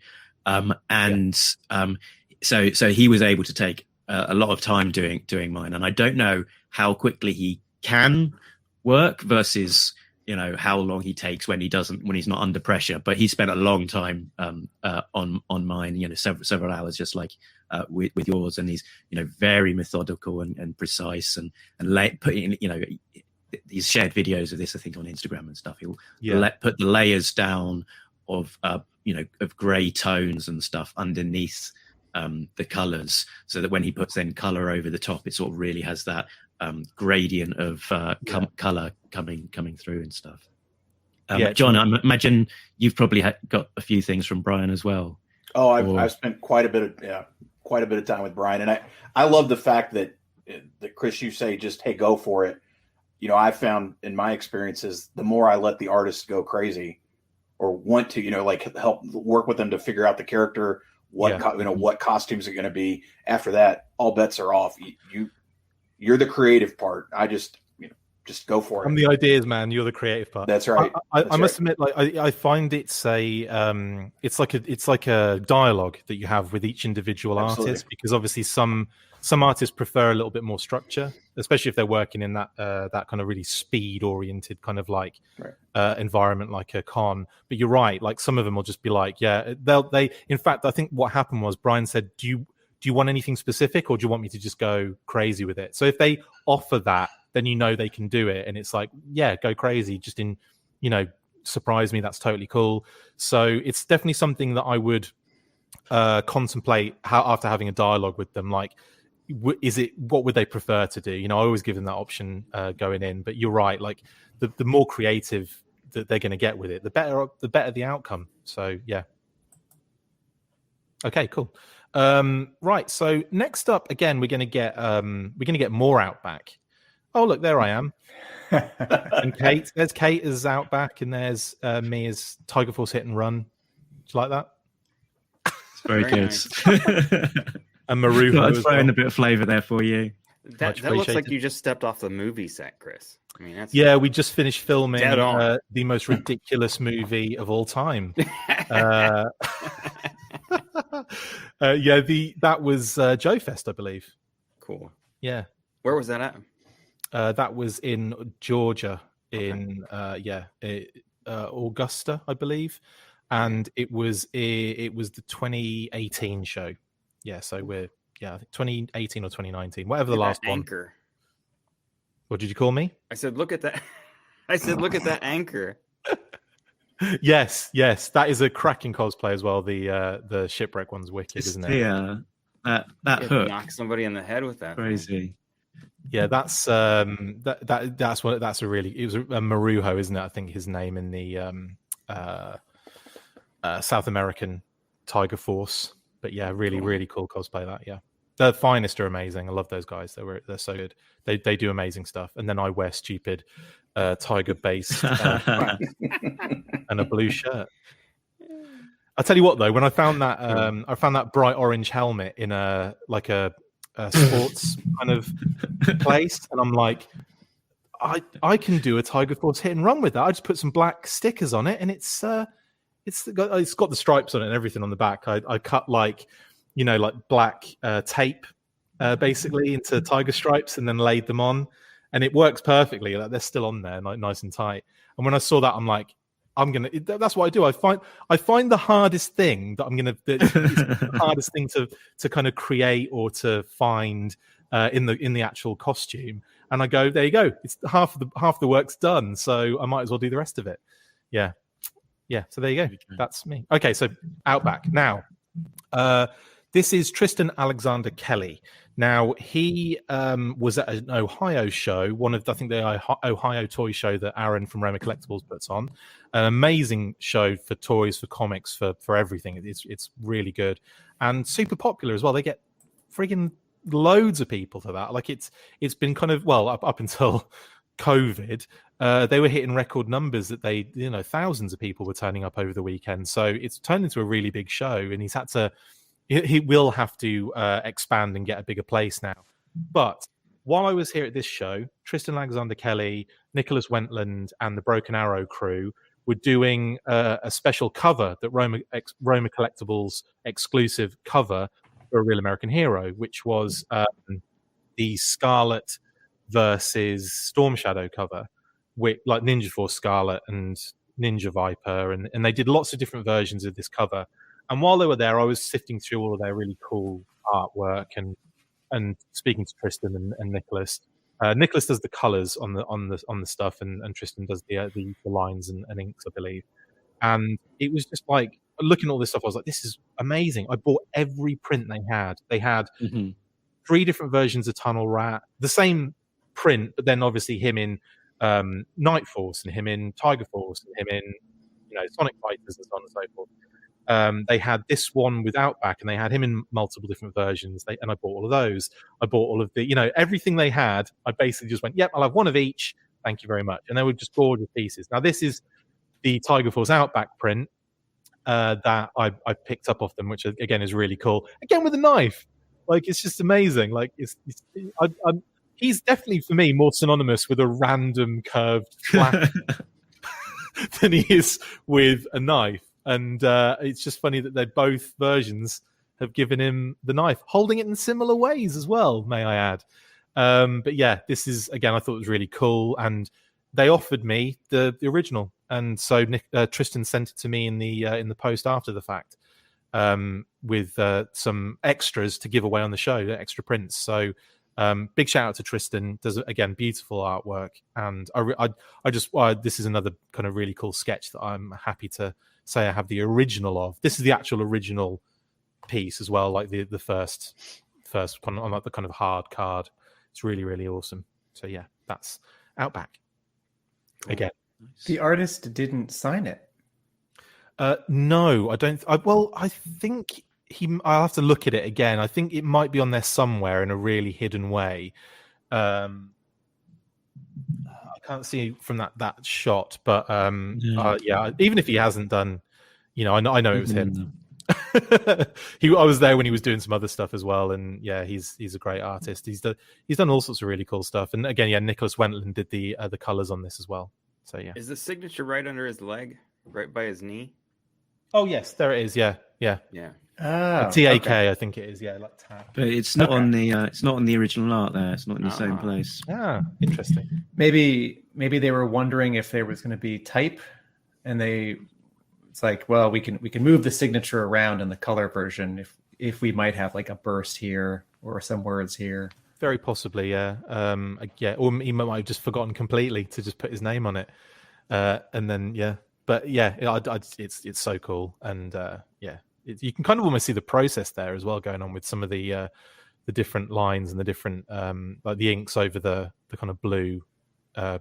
So he was able to take a lot of time doing mine, and I don't know how quickly he can work versus how long he takes when he's not under pressure. But he spent a long time on mine, several hours, just like with yours, and he's very methodical and precise and putting he's shared videos of this, I think, on Instagram and stuff. He'll put the layers down of gray tones and stuff underneath the colors, so that when he puts then color over the top, it sort of really has that gradient of color coming through and stuff. John, I imagine you've probably got a few things from Brian as well. Oh, I've spent quite a bit of time with Brian, and I love the fact that Chris, you say just, hey, go for it. I found in my experiences, the more I let the artist go crazy or want to, help work with them to figure out the character, what costumes are going to be. After that, all bets are off. You're the creative part. I just go for it. I'm the ideas man. You're the creative part. That's right. I must admit, I find it's like a dialogue that you have with each individual artist, because obviously some artists prefer a little bit more structure, especially if they're working in that kind of really speed oriented kind of like environment, like a con. But you're right. Like some of them will just be like, they. In fact, I think what happened was Brian said, "Do you want anything specific, or do you want me to just go crazy with it?" So if they offer that, then they can do it, and it's like, yeah, go crazy, just surprise me. That's totally cool. So it's definitely something that I would contemplate after having a dialogue with them. Like, what would they prefer to do? I always give them that option going in. But you're right. Like the more creative that they're going to get with it, the better the outcome. So yeah. Okay, cool. Right. So next up, again, we're going to get more Outback. Oh, look, there I am. And Kate. There's Kate as Outback, and there's me as Tiger Force Hit and Run. Do you like that? Very good. Nice. And Marujo. I've thrown a bit of flavour there for you. That looks like you just stepped off the movie set, Chris. I mean, we just finished filming the most ridiculous movie of all time. That was Joe Fest, I believe. Cool. Yeah. Where was that at? That was in Georgia, in Augusta, I believe, and it was the 2018 show. Yeah, so we're I think 2018 or 2019, whatever the last one. Anchor. What did you call me? I said, look at that. I said, look at that anchor. Yes, that is a cracking cosplay as well. The shipwreck one's wicked, isn't it? Yeah, that hook. Knock somebody in the head with that. Crazy. Yeah, that's a really, it was a Marujo, isn't it? I think his name in the South American Tiger Force. But yeah, really, really cool cosplay. That the Finest are amazing. I love those guys. They're so good. They do amazing stuff. And then I wear stupid tiger based and a blue shirt. I'll tell you what though, when I found that bright orange helmet in a sports kind of place, and I'm like, I can do a Tiger Force Hit and Run with that. I just put some black stickers on it, and it's got the stripes on it and everything on the back. I cut like black tape basically into tiger stripes and then laid them on, and it works perfectly. Like they're still on there, like nice and tight. And when I saw that, I'm like, that's what I do. I find the hardest thing that the hardest thing to kind of create or to find in the actual costume, and I go, there you go, it's half the work's done, so I might as well do the rest of it. Yeah. So there you go. That's me. Okay, so Outback now. This is Tristan Alexander Kelly. Now, he was at an Ohio show, I think the Ohio toy show that Aaron from Roma Collectibles puts on. An amazing show for toys, for comics, for everything. It's really good and super popular as well. They get friggin' loads of people for that. Like it's been kind of, well, up until COVID, they were hitting record numbers that thousands of people were turning up over the weekend. So it's turned into a really big show, and he will have to expand and get a bigger place now. But while I was here at this show, Tristan Alexander Kelly, Nicholas Wentland, and the Broken Arrow crew were doing a special cover, that Roma Collectibles exclusive cover for A Real American Hero, which was the Scarlet versus Storm Shadow cover, with like Ninja Force Scarlet and Ninja Viper, and they did lots of different versions of this cover. And while they were there, I was sifting through all of their really cool artwork and speaking to Tristan and Nicholas. Nicholas does the colors on the stuff, and Tristan does the lines and inks, I believe. And it was just like looking at all this stuff. I was like, this is amazing. I bought every print they had. They had 3 different versions of Tunnel Rat, the same print, but then obviously him in Night Force and him in Tiger Force and him in Sonic Fighters and so on and so forth. They had this one with Outback, and they had him in multiple different versions. And I bought all of those. I bought all of the, everything they had. I basically just went, yep, I'll have one of each. Thank you very much. And they were just gorgeous pieces. Now, this is the Tiger Force Outback print that I picked up off them, which again is really cool. Again with a knife, like it's just amazing. Like he's definitely for me more synonymous with a random curved flat than he is with a knife. And it's just funny that they both versions have given him the knife, holding it in similar ways as well, may I add. But yeah, this is, again, I thought it was really cool. And they offered me the original. And so Tristan sent it to me in the post after the fact with some extras to give away on the show, extra prints. So big shout out to Tristan. Does, again, beautiful artwork. And this is another kind of really cool sketch that I'm happy to say I have the original of. This is the actual original piece as well, like the first kind of, on like the kind of hard card. It's really, really awesome. So yeah, that's Outback. Again, the artist didn't sign it. No, I don't. I think I'll have to look at it again. I think it might be on there somewhere in a really hidden way. I can't see from that shot, but yeah, even if he hasn't done, I know it was him. I was there when he was doing some other stuff as well, and yeah, he's a great artist. He's done all sorts of really cool stuff, and again, yeah, Nicholas Wentland did the colors on this as well. So yeah, is the signature right under his leg, right by his knee? Oh yes, there it is. Yeah. TAK, okay. I think it is. Yeah, like tap. But it's not on the original art there. It's not in the same place. Ah, interesting. Maybe they were wondering if there was going to be type, and it's like, well, we can move the signature around in the color version if we might have like a burst here or some words here. Very possibly, yeah. Or he might have just forgotten completely to just put his name on it, and then yeah. But yeah, it's so cool, and yeah. You can kind of almost see the process there as well going on with some of the different lines and the different like the inks over the kind of blue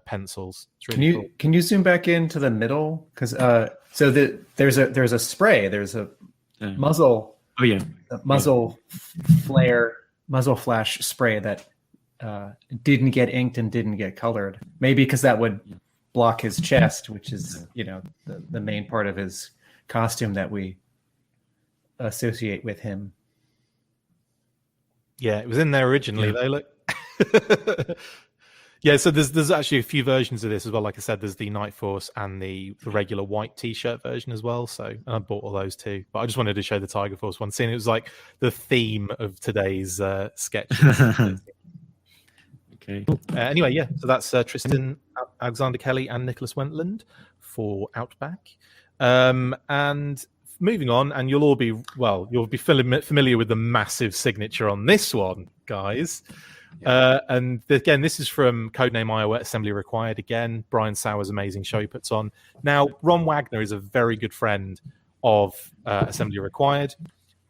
pencils. It's really cool. Can you zoom back into the middle? Because so there's a spray. There's a muzzle. Oh yeah, muzzle flash spray that didn't get inked and didn't get colored. Maybe because that would block his chest, which is the main part of his costume that we associate with him. Yeah, it was in there originally though. Look. Yeah, so there's actually a few versions of this as well. Like I said, there's the Night Force and the regular white t-shirt version as well. So I bought all those too. But I just wanted to show the Tiger Force one, seeing it was like the theme of today's sketch. Okay. Anyway, yeah, so that's Tristan Alexander Kelly and Nicholas Wentland for Outback. And moving on, and you'll be familiar with the massive signature on this one, guys. And again, this is from Codename Iowa, Assembly Required. Again, Brian Sauer's amazing show he puts on. Now, Ron Wagner is a very good friend of Assembly Required,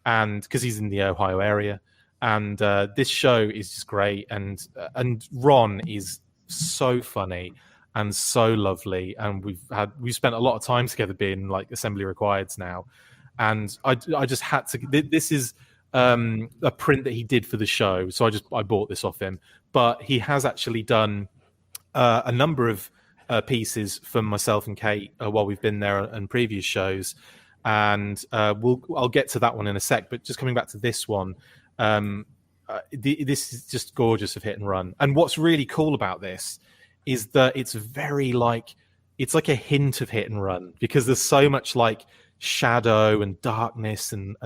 and because he's in the Ohio area, and this show is just great. And Ron is so funny and so lovely, and we've spent a lot of time together being like Assembly Requireds now. And I just had to. This is a print that he did for the show, so I bought this off him. But he has actually done a number of pieces for myself and Kate while we've been there and previous shows, and I'll get to that one in a sec. But just coming back to this one, this is just gorgeous of Hit and Run. And what's really cool about this is that it's very it's like a hint of Hit and Run, because there's so much like shadow and darkness and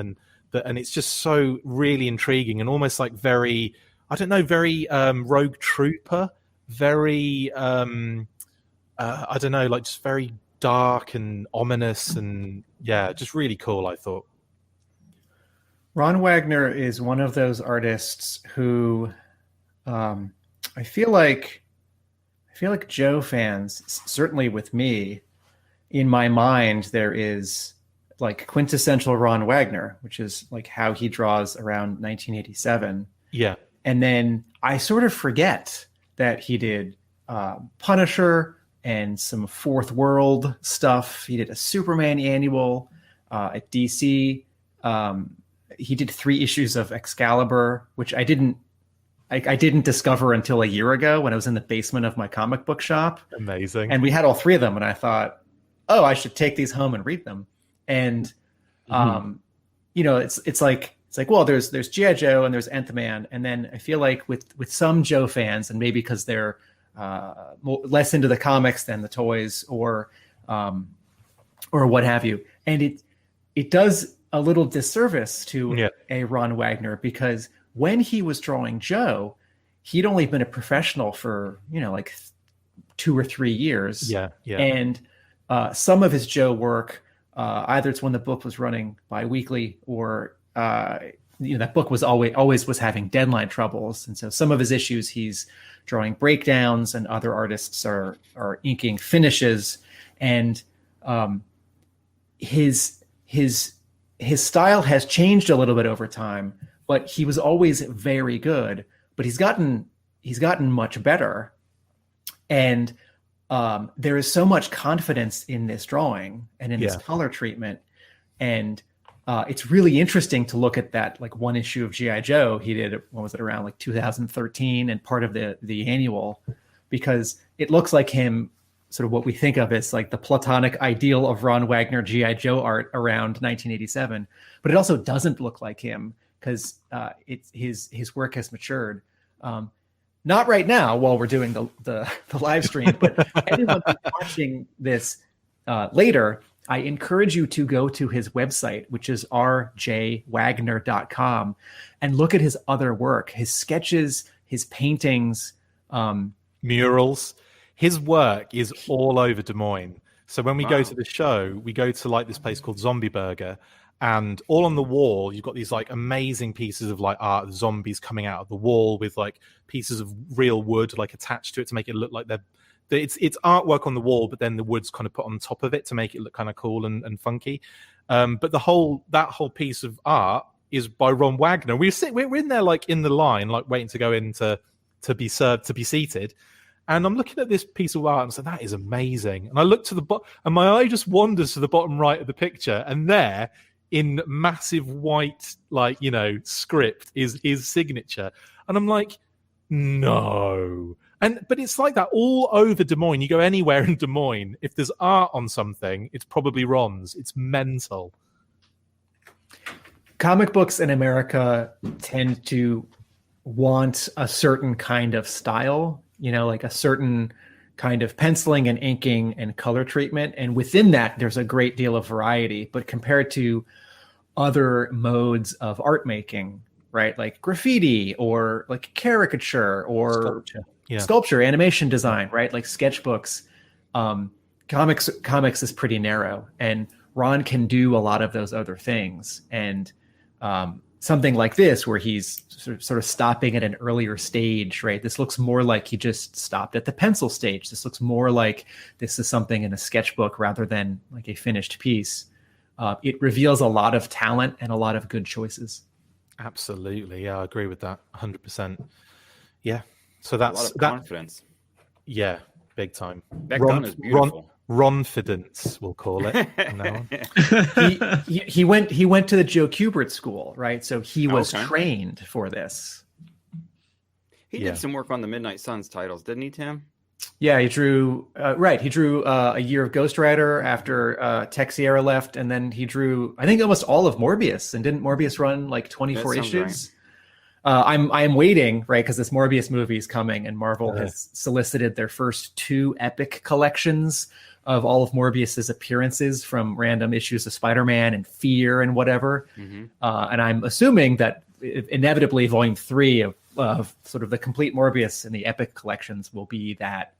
it's just so really intriguing and almost like very, I don't know, very Rogue Trooper, very I don't know, like just very dark and ominous, and yeah, just really cool, I thought. Ron Wagner is one of those artists who I feel like Joe fans, certainly with me, in my mind there is like quintessential Ron Wagner, which is like how he draws around 1987. Yeah. And then I sort of forget that he did Punisher and some Fourth World stuff. He did a Superman annual at DC. He did 3 issues of Excalibur, which I didn't discover until a year ago when I was in the basement of my comic book shop. Amazing. And we had all 3 of them, and I thought, oh, I should take these home and read them. And you know, it's like, well, there's GI Joe and there's Nth Man, and then I feel like with some Joe fans, and maybe because they're less into the comics than the toys or what have you, and it does a little disservice to a Ron Wagner, because when he was drawing Joe, he'd only been a professional for, you know, like 2 or 3 years. Yeah. And some of his Joe work, either it's when the book was running bi-weekly, or you know, that book was always was having deadline troubles, and so some of his issues he's drawing breakdowns, and other artists are inking finishes, and his style has changed a little bit over time, but he was always very good. But he's gotten much better, and there is so much confidence in this drawing and in this color treatment, and it's really interesting to look at that, like one issue of GI Joe he did, what was it, around like 2013, and part of the annual, because it looks like him, sort of what we think of as like the platonic ideal of Ron Wagner GI Joe art around 1987, but it also doesn't look like him, because his work has matured. Not right now while we're doing the live stream, but anyone who's watching this later, I encourage you to go to his website, which is rjwagner.com, and look at his other work, his sketches, his paintings, murals. His work is all over Des Moines. So when we go to the show, we go to like this place called Zombie Burger, and all on the wall, you've got these like amazing pieces of like art of zombies coming out of the wall with like pieces of real wood like attached to it to make it look like it's artwork on the wall, but then the wood's kind of put on top of it to make it look kind of cool and funky. But that whole piece of art is by Ron Wagner. We're in there like in the line, like waiting to go in to be served, to be seated. And I'm looking at this piece of art and said, that is amazing. And I look to the bottom, and my eye just wanders to the bottom right of the picture, and there, in massive white, like, you know, script, is his signature. And I'm like, no. But it's like that all over Des Moines. You go anywhere in Des Moines, if there's art on something, it's probably Ron's. It's mental. Comic books in America tend to want a certain kind of style, you know, like a certain kind of penciling and inking and color treatment. And within that, there's a great deal of variety. But compared to other modes of art making, right, like graffiti or like caricature or sculpture, animation design, right, like sketchbooks, comics is pretty narrow. And Ron can do a lot of those other things. And something like this, where he's sort of stopping at an earlier stage, right? This looks more like he just stopped at the pencil stage. This looks more like this is something in a sketchbook rather than like a finished piece. It reveals a lot of talent and a lot of good choices. Absolutely. Yeah, I agree with that 100%. Yeah. So A that's lot of that. confidence. Yeah, big time. That gun is beautiful. Ronfidence, we'll call it. from now on. He went to the Joe Kubert school, right? So he was Okay. trained for this. He Yeah. did some work on the Midnight Suns titles, didn't he, Tim? Yeah, he drew He drew A Year of Ghost Rider after Tech Sierra left, and then he drew, I think, almost all of Morbius. And didn't Morbius run like 24 That sounds issues? I'm waiting, right, because this Morbius movie is coming, and Marvel has solicited their first 2 epic collections of all of Morbius's appearances from random issues of Spider-Man and Fear and whatever. Mm-hmm. And I'm assuming that inevitably Volume 3 of sort of the complete Morbius and the epic collections will be that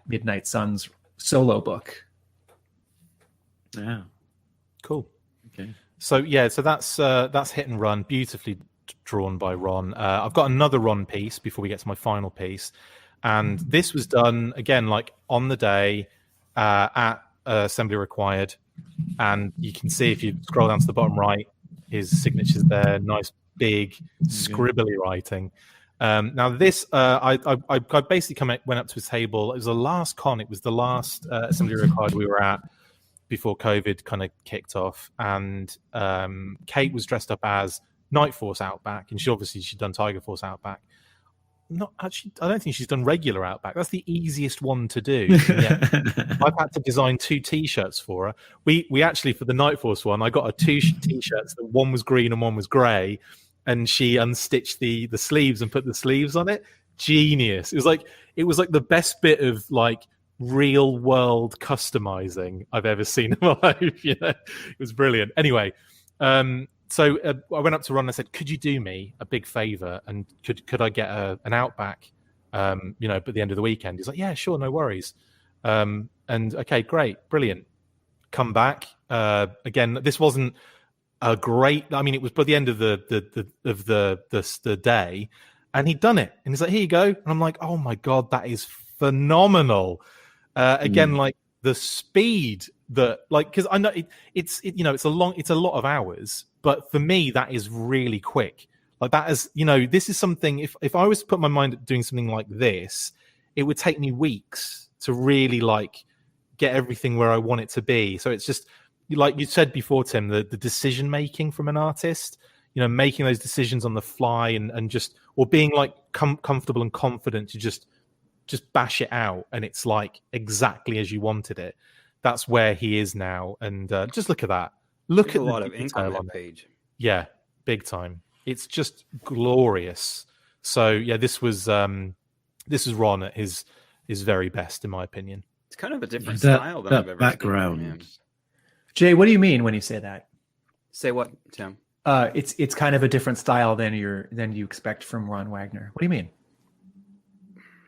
Midnight Suns solo book. Yeah. Cool. Okay. So that's Hit and Run, beautifully drawn by Ron. I've got another Ron piece before we get to my final piece, and this was done again like on the day at Assembly Required, and you can see if you scroll down to the bottom right, his signature's there, nice big scribbly writing. Now this, I basically went up to his table. It was the last con. It was the last Assembly Required we were at before COVID kind of kicked off, and Kate was dressed up as Night Force Outback, and she'd done Tiger Force Outback. Not actually, I don't think she's done regular Outback. That's the easiest one to do. Yeah. I've had to design 2 T-shirts for her. We actually, for the Night Force one, I got her 2 T-shirts. One was green and one was grey, and she unstitched the sleeves and put the sleeves on it. Genius! It was like the best bit of like real world customizing I've ever seen in my life. You know, it was brilliant. Anyway, so I went up to Ron and I said, "Could you do me a big favor and could I get an Outback, at the end of the weekend?" He's like, "Yeah, sure, no worries." And okay, great, brilliant. Come back again. This wasn't a great. I mean, it was by the end of the day, and he'd done it. And he's like, "Here you go." And I'm like, "Oh my god, that is phenomenal." Again, like the speed that, like, because I know it's a lot of hours, but for me that is really quick. Like that is, this is something. If I was to put my mind at doing something like this, it would take me weeks to really like get everything where I want it to be. So it's just like you said before, Tim, the decision making from an artist, making those decisions on the fly and just, or being like comfortable and confident to just bash it out, and it's like exactly as you wanted it. That's where he is now, and just look at that. Look There's at a lot of ink on that it. page. Yeah, big time. It's just glorious. So yeah, this was Ron at his very best, in my opinion. It's kind of a different style than I've ever background. seen from him. Jay, what do you mean when you say that? Say what, Tim? It's kind of a different style than you expect from Ron Wagner. What do you mean?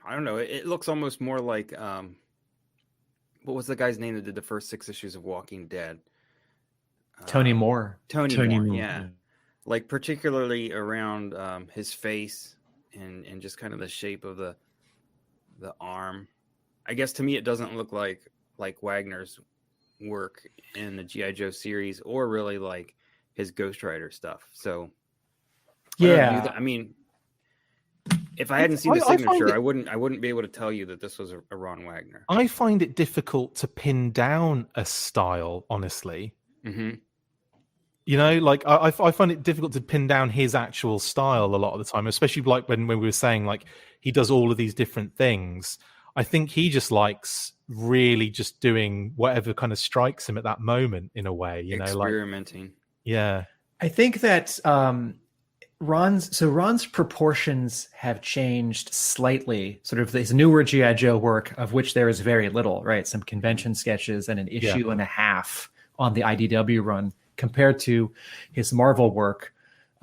I don't know. It looks almost more like what was the guy's name that did the first 6 issues of Walking Dead? Tony Moore. Tony Moore, Moore, yeah. yeah. Like particularly around his face and just kind of the shape of the arm. I guess to me it doesn't look like Wagner's work in the GI Joe series, or really like his Ghost Rider stuff. So Yeah, I mean, if I hadn't seen the signature, I wouldn't be able to tell you that this was a Ron Wagner. I find it difficult to pin down a style, honestly. Mm-hmm. Like I find it difficult to pin down his actual style a lot of the time, especially like when we were saying like he does all of these different things. I think he just likes really just doing whatever kind of strikes him at that moment, in a way, Experimenting. Yeah. I think that Ron's proportions have changed slightly. Sort of his newer GI Joe work, of which there is very little, right? Some convention sketches and an issue and a half on the IDW run, compared to his Marvel work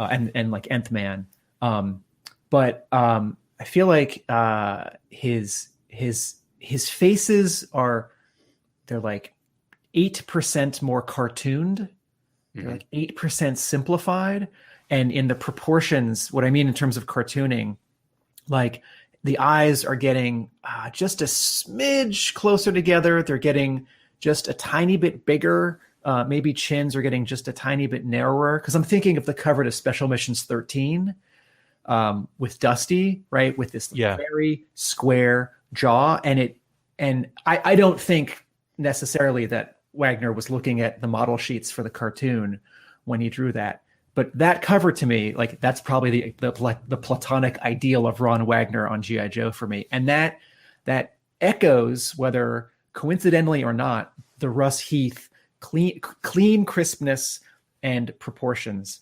and like Nth Man. But I feel like his faces they're like 8% more cartooned they're like 8% simplified, and in the proportions, what I mean in terms of cartooning, like the eyes are getting just a smidge closer together. They're getting just a tiny bit bigger. Maybe chins are getting just a tiny bit narrower. Because I'm thinking of the cover to Special Missions 13 with Dusty, right, with this very square jaw, and I don't think necessarily that Wagner was looking at the model sheets for the cartoon when he drew that. But that cover to me, like that's probably the platonic ideal of Ron Wagner on GI Joe for me, and that echoes, whether coincidentally or not, the Russ Heath clean crispness and proportions.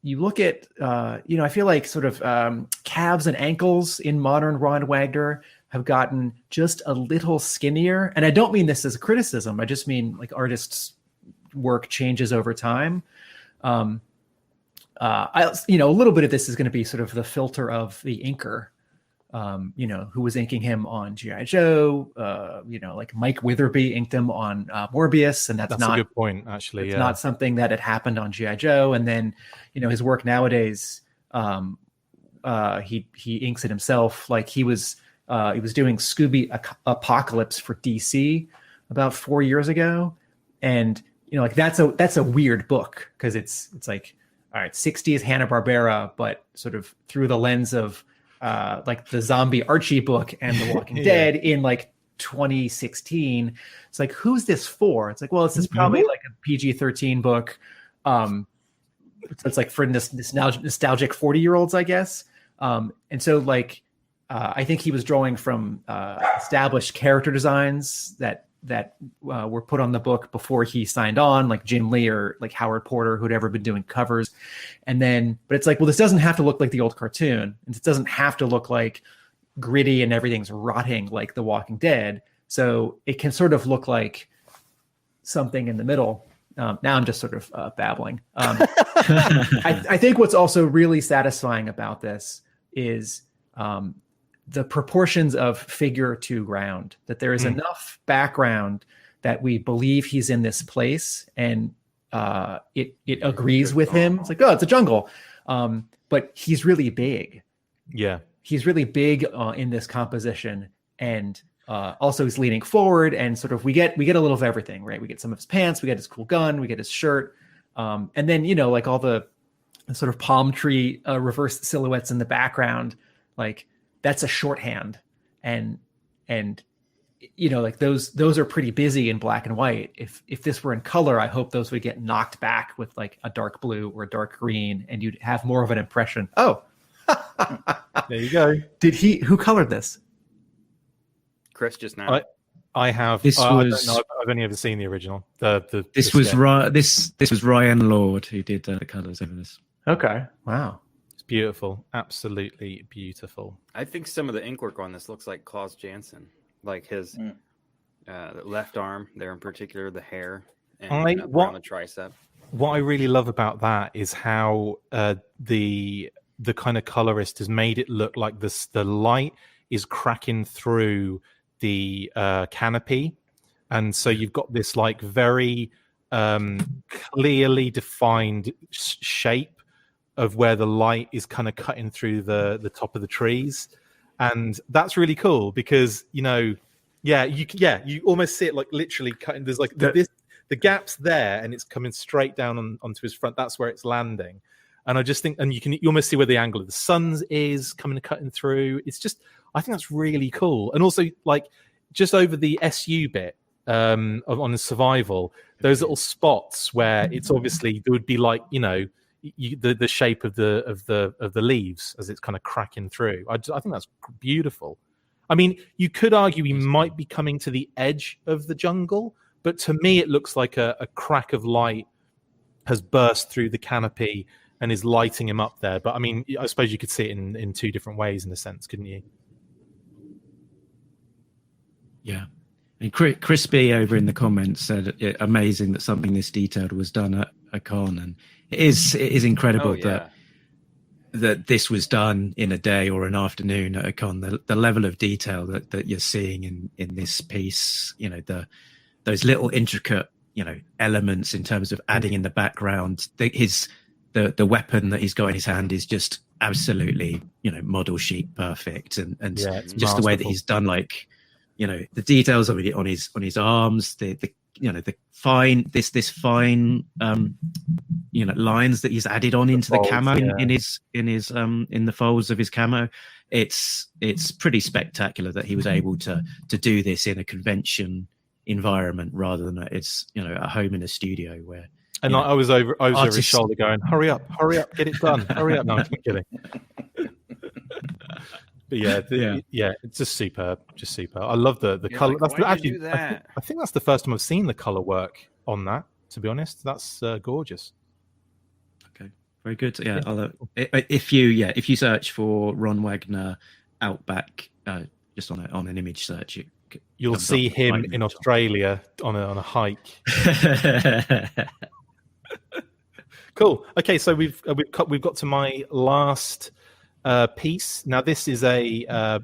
You look at, I feel like sort of calves and ankles in modern Ron Wagner have gotten just a little skinnier, and I don't mean this as a criticism. I just mean like artists' work changes over time. A little bit of this is going to be sort of the filter of the inker, who was inking him on GI Joe. Like Mike Witherby inked him on Morbius, and that's not a good point. Actually, it's not something that had happened on GI Joe. And then, his work nowadays, he inks it himself. Like he was doing Scooby Apocalypse for DC about 4 years ago, and like that's a weird book because it's like, all right, 60s Hanna-Barbera, but sort of through the lens of like the zombie Archie book and The Walking Dead in like 2016. It's like, who's this for? It's like, well, this is probably like a PG-13 book. It's like for nostalgic 40-year-olds, I guess. And so like, I think he was drawing from established character designs that were put on the book before he signed on, like Jim Lee or like Howard Porter, who'd ever been doing covers. And then, but it's like, well, this doesn't have to look like the old cartoon, and it doesn't have to look like gritty and everything's rotting like The Walking Dead. So it can sort of look like something in the middle. Now I'm just sort of babbling. I think what's also really satisfying about this is the proportions of figure to ground, that there is enough background that we believe he's in this place, and it agrees with him. It's like, oh, it's a jungle. But he's really big. Yeah. He's really big in this composition. And also he's leaning forward, and sort of we get a little of everything, right? We get some of his pants, we get his cool gun, we get his shirt. And then, like all the sort of palm tree reverse silhouettes in the background, like that's a shorthand. And like those are pretty busy in black and white. If this were in color, I hope those would get knocked back with like a dark blue or a dark green, and you'd have more of an impression. Oh, there you go. Who colored this? Chris just now. I have. This was. I've only ever seen the original. This was Ryan Lord who did the colors over this. Okay. Wow. It's beautiful. Absolutely beautiful. I think some of the ink work on this looks like Klaus Janson, like his left arm there in particular, the hair and around the tricep. What I really love about that is how the kind of colorist has made it look like the light is cracking through the canopy, and so you've got this like very clearly defined shape of where the light is kind of cutting through the top of the trees, and that's really cool because you almost see it like literally cutting. There's like the gap's there, and it's coming straight down onto his front. That's where it's landing, and I just think, and you almost see where the angle of the sun's is coming and cutting through. It's just, I think that's really cool, and also like just over the SU bit on the survival, those little spots where it's obviously there would be like the shape of the leaves as it's kind of cracking through. I think that's beautiful. I mean, you could argue he might be coming to the edge of the jungle, but to me, it looks like a crack of light has burst through the canopy and is lighting him up there. But I mean, I suppose you could see it in two different ways in a sense, couldn't you? Yeah. And Chris B over in the comments said, amazing that something this detailed was done at a con. And it is incredible that this was done in a day or an afternoon at a con. The level of detail that you're seeing in this piece, those little intricate elements in terms of adding in the background. The weapon that he's got in his hand is just absolutely model sheet perfect, and it's just the way that masterful. he's done the details of it on his arms, the fine lines that he's added on into the folds, camo yeah. in the folds of his camo. It's pretty spectacular that he was able to do this in a convention environment rather than it's at home in a studio where. And I was over his artists- shoulder going, hurry up, get it done, hurry up. No, I'm kidding. But yeah, it's just superb. I love the color. Like, why'd you do that? I think that's the first time I've seen the color work on that. To be honest, that's gorgeous. Okay, very good. Yeah, if you search for Ron Wagner Outback, just on an image search, You'll see him in Australia on a hike. Cool. Okay, so we've got to my last piece. Now this is the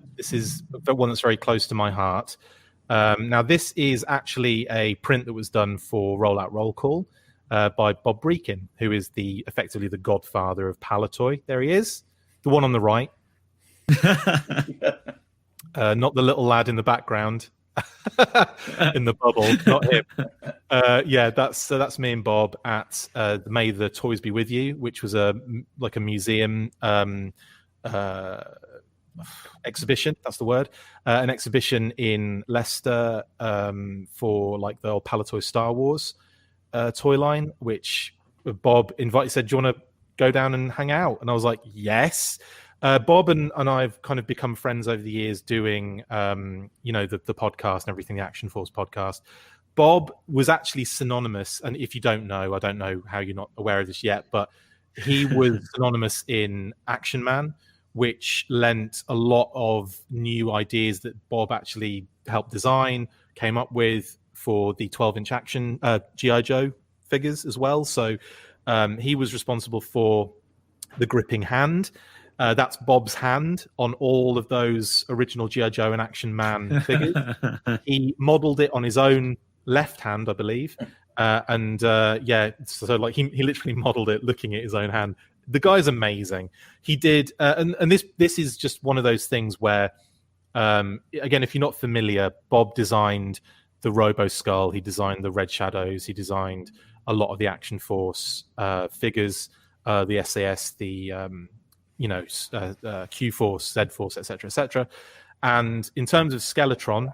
one that's very close to my heart. Now this is actually a print that was done for Rollout Roll Call by Bob Breakin, who is effectively the godfather of Palatoy. There he is, the one on the right, not the little lad in the background. In the bubble, not him. That's me and Bob at the May the Toys Be With You, which was a museum exhibition. That's the word. An exhibition in Leicester for the old Palatoy Star Wars toy line, which Bob said, "Do you want to go down and hang out?" And I was like, "Yes." Bob and I've kind of become friends over the years doing, the podcast and everything, the Action Force podcast. Bob was actually synonymous, and if you don't know, I don't know how you're not aware of this yet, but he was synonymous in Action Man, which lent a lot of new ideas that Bob actually helped design, came up with for the 12-inch action GI Joe figures as well. So he was responsible for the gripping hand. That's Bob's hand on all of those original GI Joe and Action Man figures. He modeled it on his own left hand, I believe. So he literally modeled it looking at his own hand. The guy's amazing. He did, and this is just one of those things where, again, if you're not familiar, Bob designed the Robo Skull. He designed the Red Shadows. He designed a lot of the Action Force figures, the SAS, the Q Force, Z Force, etc. And in terms of Skeletron,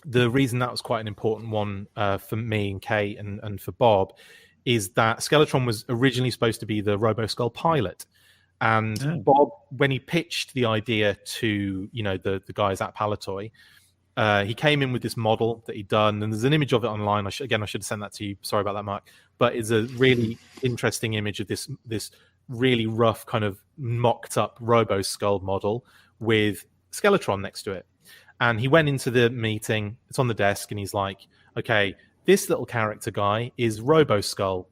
the reason that was quite an important one for me and Kate and for Bob is that Skeletron was originally supposed to be the Robo Skull pilot. And Bob, when he pitched the idea to the guys at Palatoy, he came in with this model that he'd done, and there's an image of it online. I should have sent that to you. Sorry about that, Mark. But it's a really interesting image of this really rough kind of mocked up Robo Skull model with Skeletron next to it. And he went into the meeting, it's on the desk, and he's like, okay, this little character guy is Robo Skull,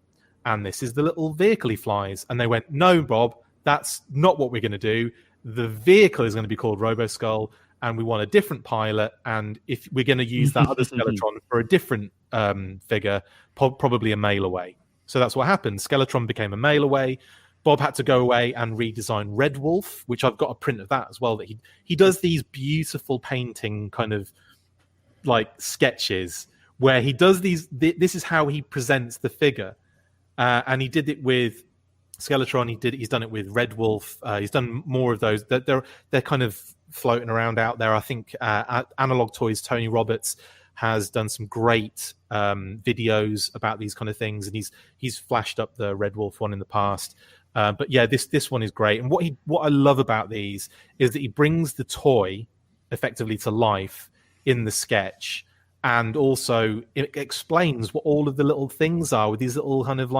and this is the little vehicle he flies. And they went, no, Bob, that's not what we're going to do. The vehicle is going to be called Robo Skull, and we want a different pilot, and if we're going to use that other Skeletron for a different figure, probably a mail away. So that's what happened. Skeletron became a mail away. Bob had to go away and redesign Red Wolf, which I've got a print of that as well. That he does these beautiful painting kind of sketches where he does these. This is how he presents the figure, and he did it with Skeletron. He's done it with Red Wolf. He's done more of those. They're kind of floating around out there. I think Analog Toys Tony Roberts has done some great videos about these kind of things, and he's flashed up the Red Wolf one in the past. But yeah, this one is great. And what I love about these is that he brings the toy effectively to life in the sketch, and also it explains what all of the little things are with these little kind of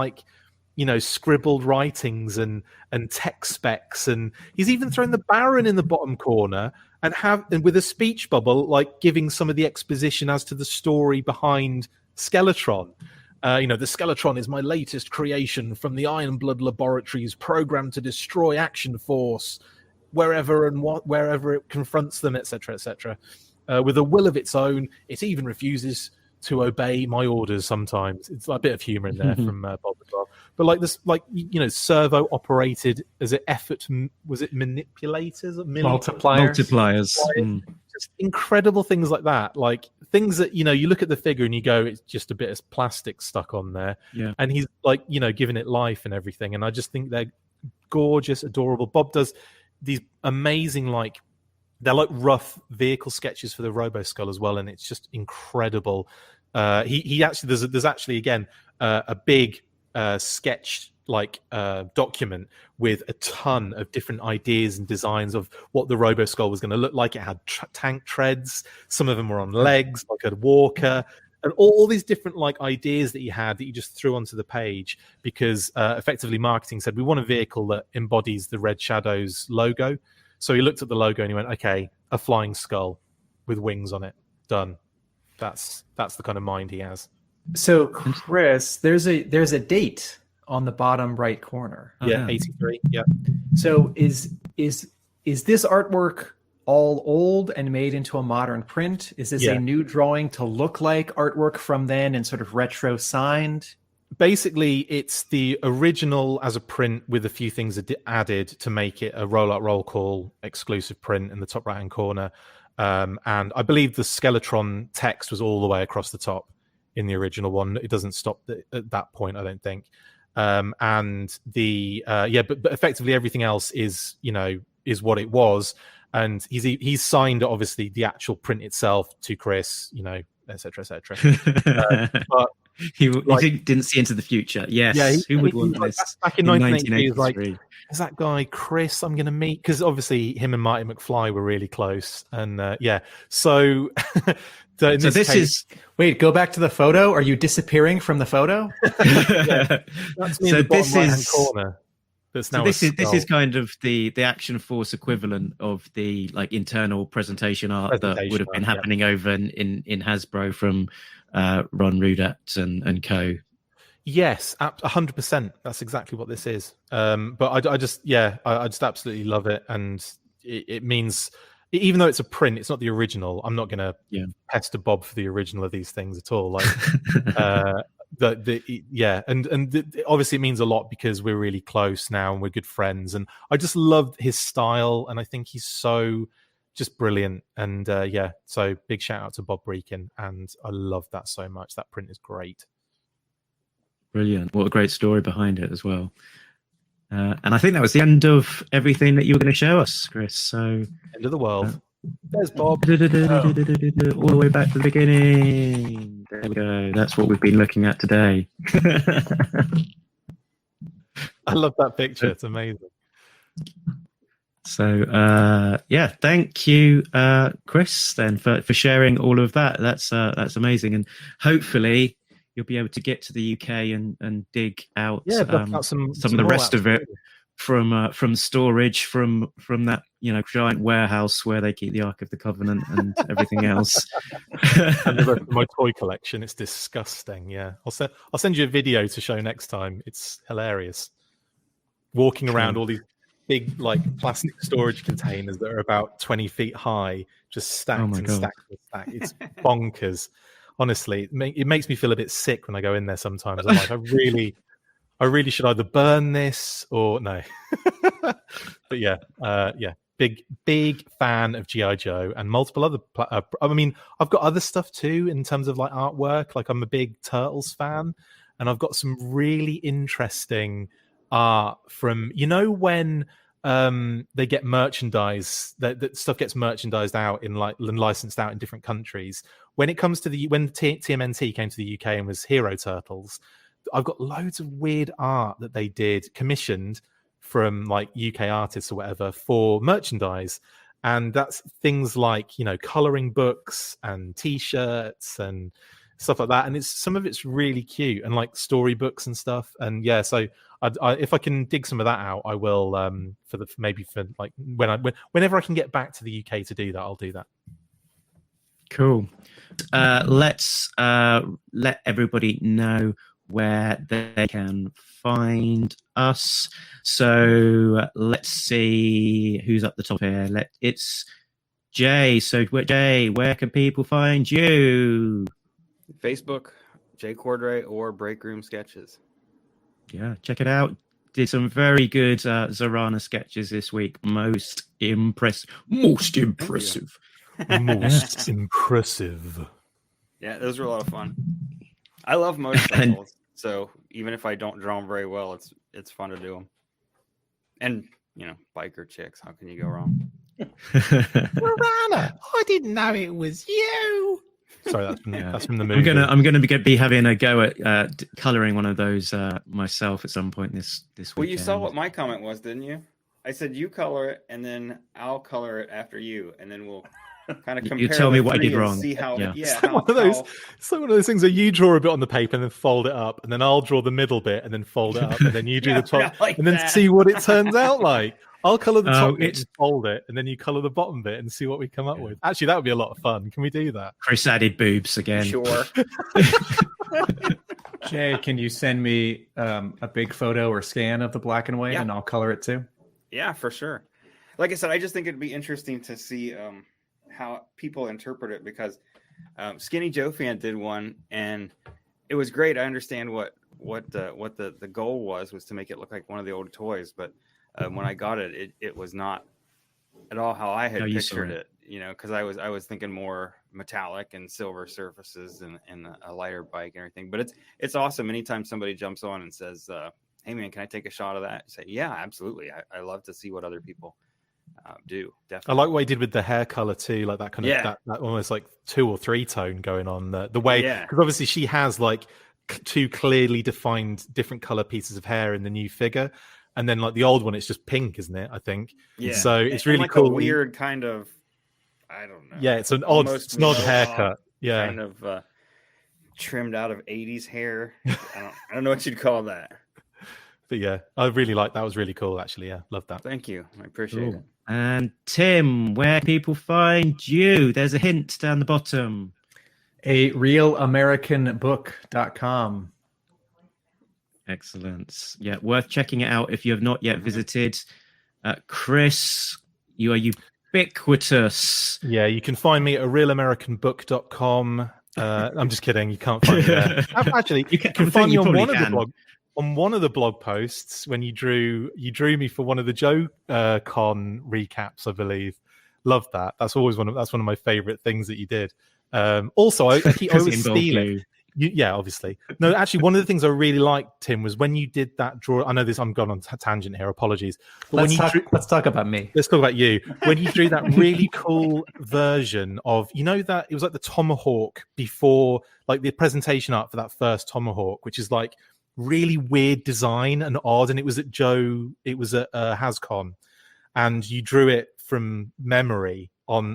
scribbled writings and tech specs. And he's even thrown the Baron in the bottom corner and with a speech bubble, giving some of the exposition as to the story behind Skeletron. The Skeletron is my latest creation from the Iron Blood Laboratories, programmed to destroy Action Force wherever it confronts them, etc., etc. With a will of its own, it even refuses to obey my orders sometimes. It's like a bit of humor in there from Bob as well. But like this, like, you know, servo operated as an effort. Was it manipulators? Multipliers. Just incredible things like that. Like things that, you know, you look at the figure and you go, it's just a bit of plastic stuck on there. Yeah. And he's like, you know, giving it life and everything. And I just think they're gorgeous, adorable. Bob does these amazing, like, they're like rough vehicle sketches for the Robo Skull as well, and it's just incredible. He actually there's actually again a big sketch like document with a ton of different ideas and designs of what the Robo Skull was going to look like. It had tank treads, some of them were on legs, like a walker, and all these different like ideas that he had that he just threw onto the page because effectively marketing said we want a vehicle that embodies the Red Shadows logo. So he looked at the logo and he went, okay, a flying skull with wings on it. Done. That's the kind of mind he has. So, Chris, there's a date on the bottom right corner. Yeah, 83. Yeah. So is this artwork all old and made into a modern print? Is this a new drawing to look like artwork from then and sort of retro signed? Basically, it's the original as a print with a few things added to make it a roll call exclusive print in the top right-hand corner. And I believe the Skeletron text was all the way across the top in the original one. It doesn't stop at that point, I don't think. And the but effectively everything else is, you know, is what it was. And he's signed obviously the actual print itself to Chris, you know, etc. But he didn't see into the future. Yes, who would want this? Back in 1983, he was like, "Is that guy Chris I'm going to meet?" Because obviously him and Marty McFly were really close, and so. So this is wait. Go back to the photo. Are you disappearing from the photo? That's me in the bottom right-hand corner. This is kind of the Action Force equivalent of the like internal presentation art that would have been happening over in Hasbro from Ron Rudat and co. Yes, 100%. That's exactly what this is. But I just absolutely love it, and it means even though it's a print, it's not the original. I'm not going to pester Bob for the original of these things at all. Like. Obviously it means a lot because we're really close now and we're good friends, and I just love his style and I think he's so just brilliant, and so big shout out to Bob Breakin, and I love that so much. That print is great. Brilliant. What a great story behind it as well. And I think that was the end of everything that you were going to show us, Chris. So end of the world. There's Bob. All the way back to the beginning. There we go. That's what we've been looking at today. I love that picture. It's amazing. So, thank you, Chris, then for sharing all of that. That's amazing, and hopefully you'll be able to get to the UK and dig out some of the rest of it from storage from that, you know, giant warehouse where they keep the Ark of the Covenant and everything else. And the rest of my toy collection, it's disgusting. Yeah, I'll send you a video to show next time. It's hilarious. Walking around all these big like plastic storage containers that are about 20 feet high, just stacked and stacked and stacked. It's bonkers. Honestly, it makes me feel a bit sick when I go in there sometimes. I'm like, I really should either burn this or no. But big fan of GI Joe and multiple other. I mean, I've got other stuff too in terms of like artwork. Like I'm a big Turtles fan, and I've got some really interesting art from, you know, when they get merchandise, that stuff gets merchandised out in like and licensed out in different countries. When it comes to when TMNT came to the UK and was Hero Turtles, I've got loads of weird art that they did commissioned from like UK artists or whatever for merchandise. And that's things like, you know, coloring books and T-shirts and stuff like that. And some of it's really cute, and like storybooks and stuff. And yeah, so I if I can dig some of that out, I will whenever I can get back to the UK to do that, I'll do that. Cool. Let's let everybody know where they can find us. So let's see who's up the top here. It's Jay. So Jay, where can people find you? Facebook, Jay Cordray, or Break Room Sketches. Yeah, check it out. Did some very good Zorana sketches this week. Most impressive. Most impressive. Most impressive. Yeah, those were a lot of fun. I love motorcycles, so even if I don't draw them very well, it's fun to do them. And biker chicks. How can you go wrong? Zorana, I didn't know it was you. Sorry, that's from the movie. I'm gonna be having a go at coloring one of those myself at some point this week. Well, you saw what my comment was, didn't you? I said you color it, and then I'll color it after you, and then we'll kind of compare. You tell me what I did wrong. See how, It's like one of those things where you draw a bit on the paper and then fold it up, and then I'll draw the middle bit and then fold it up, and then you do the top, and then see what it turns out like. I'll colour the top bit and fold it, and then you colour the bottom bit and see what we come up with. Actually, that would be a lot of fun. Can we do that? Chris added boobs again. Sure. Jay, can you send me a big photo or scan of the black and white, and I'll color it too? Yeah, for sure. Like I said, I just think it'd be interesting to see how people interpret it, because Skinny Joe Fan did one, and it was great. I understand what the goal was to make it look like one of the old toys, but when I got it, it was not at all how I had pictured it. Because I was thinking more metallic and silver surfaces and a lighter bike and everything. But it's awesome. Anytime somebody jumps on and says, "Hey man, can I take a shot of that?" Say, "Yeah, absolutely. I love to see what other people do." Definitely. I like what he did with the hair color too, like that kind of that almost like 2 or 3 tone going on. The way, because obviously she has like 2 clearly defined different color pieces of hair in the new figure. And then like the old one, it's just pink, isn't it? I think. Yeah. So it's really like cool. A weird kind of, I don't know. Yeah, it's an odd haircut. Yeah. Kind of trimmed out of 80s hair. I don't know what you'd call that. But yeah, I really like that. Was really cool, actually. Yeah, love that. Thank you. I appreciate it. And Tim, where people find you? There's a hint down the bottom. A realamericanbook.com. Excellent. Yeah, worth checking it out if you have not yet visited. Chris, you are ubiquitous. Yeah, you can find me at realamericanbook.com. I'm just kidding. You can't find me there. Actually, you can find me on one of the blog posts when you drew me for one of the Joe Con recaps, I believe. Love that. That's always one of my favorite things that you did. Also, I always steal it. Yeah, obviously. No, actually, one of the things I really liked, Tim, was when you did that draw. I know this. I'm gone on a tangent here. Apologies. But let's talk about me. Let's talk about you. When you drew that really cool version of, that it was like the Tomahawk before, like the presentation art for that first Tomahawk, which is like really weird design and odd. And it was at Hascon, and you drew it from memory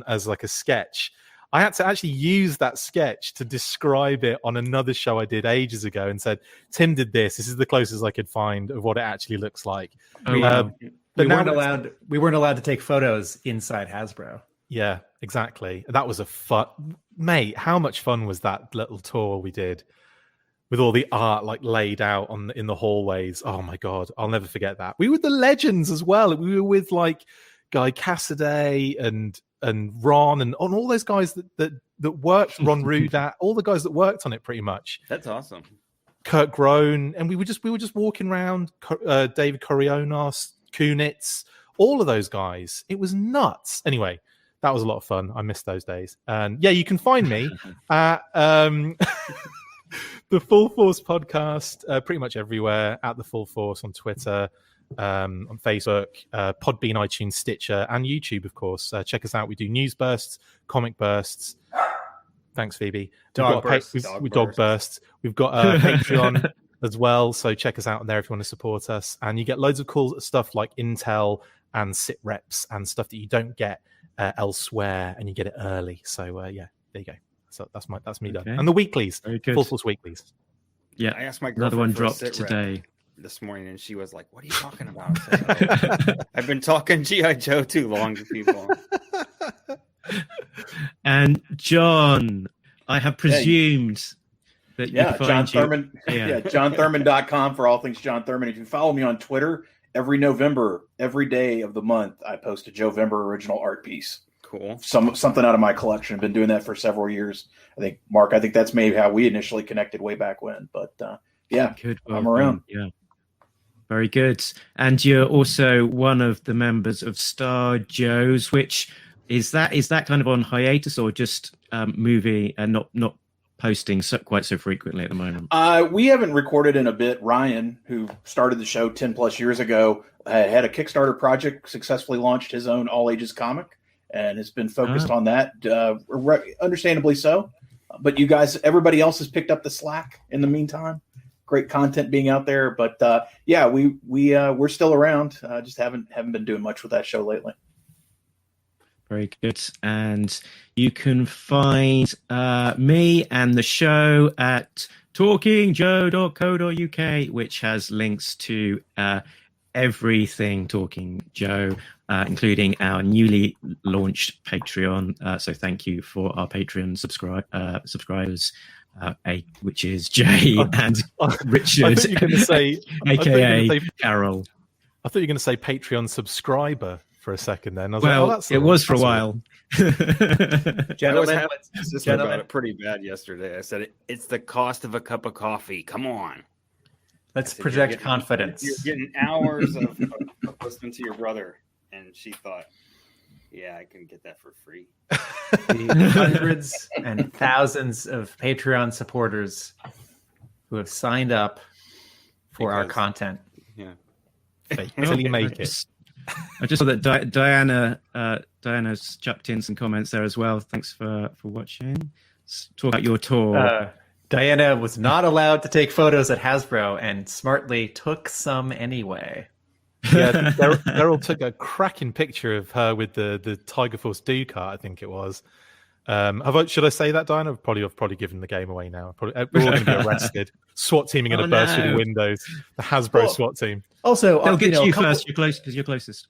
as like a sketch. I had to actually use that sketch to describe it on another show I did ages ago, and said, Tim did this. This is the closest I could find of what it actually looks like. We weren't allowed to take photos inside Hasbro. Yeah, exactly. That was a fun, mate. How much fun was that little tour we did with all the art like laid out in the hallways? Oh my God, I'll never forget that. We were the legends as well. We were with like Guy Cassidy and Ron and on all those guys that worked, Ron Rudat, all the guys that worked on it pretty much. That's awesome. Kurt Groen, and we were just walking around, David Coriolis, Kunitz, all of those guys. It was nuts. Anyway, that was a lot of fun. I missed those days. And yeah, you can find me at the Full Force Podcast pretty much everywhere, at the Full Force on Twitter, on Facebook, Podbean, iTunes, Stitcher, and YouTube, of course. Check us out. We do news bursts, comic bursts. Thanks, Phoebe. Dog bursts. We've got a Patreon as well, so check us out on there if you want to support us. And you get loads of cool stuff like intel and sit reps and stuff that you don't get elsewhere, and you get it early. So yeah, there you go. So that's me done. And the weeklies, Full Force weeklies. Yeah, I asked my another one dropped today. This morning, and she was like, "What are you talking about?" I've been talking GI Joe too long to people. And John, I have presumed that you Jon Thurmond. JonThurmond.com for all things Jon Thurmond. If you follow me on Twitter, every November, every day of the month, I post a Joe Vember original art piece. Cool. something out of my collection. I've been doing that for several years. I think, Mark, that's maybe how we initially connected way back when. But yeah, Good. I'm around. Yeah. Very good. And you're also one of the members of Star Joe's, which is that kind of on hiatus or just movie and not posting quite so frequently at the moment? We haven't recorded in a bit. Ryan, who started the show 10 plus years ago, had a Kickstarter project, successfully launched his own all ages comic, and has been focused on that. Understandably so. But you guys, everybody else has picked up the slack in the meantime. Great content being out there, but yeah, we're still around. Just haven't been doing much with that show lately. Very good. And you can find me and the show at talkingjoe.co.uk, which has links to everything Talking Joe, including our newly launched Patreon. So thank you for our Patreon subscribers. Which is Jay and Richard, I thought you were going to say, aka Carol. I thought you were going to say Patreon subscriber for a second. Then I was that's it was for a while. Gentlemen, about it pretty bad yesterday. I said it's the cost of a cup of coffee. Come on, let's project confidence. You're getting hours of listening to your brother, and she thought, yeah, I can get that for free. The hundreds and thousands of Patreon supporters who have signed up for our content. Yeah. Until you make it. I just saw that Diana's chucked in some comments there as well. Thanks for watching. Let's talk about your tour. Diana was not allowed to take photos at Hasbro and smartly took some anyway. Yeah, Daryl took a cracking picture of her with the Tiger Force Ducat, I think it was. Should I say that, Diana? I've probably given the game away now. We're all going to be arrested. SWAT teaming going to burst through the windows. The Hasbro SWAT team. Also, they'll get you first. You're close because you're closest.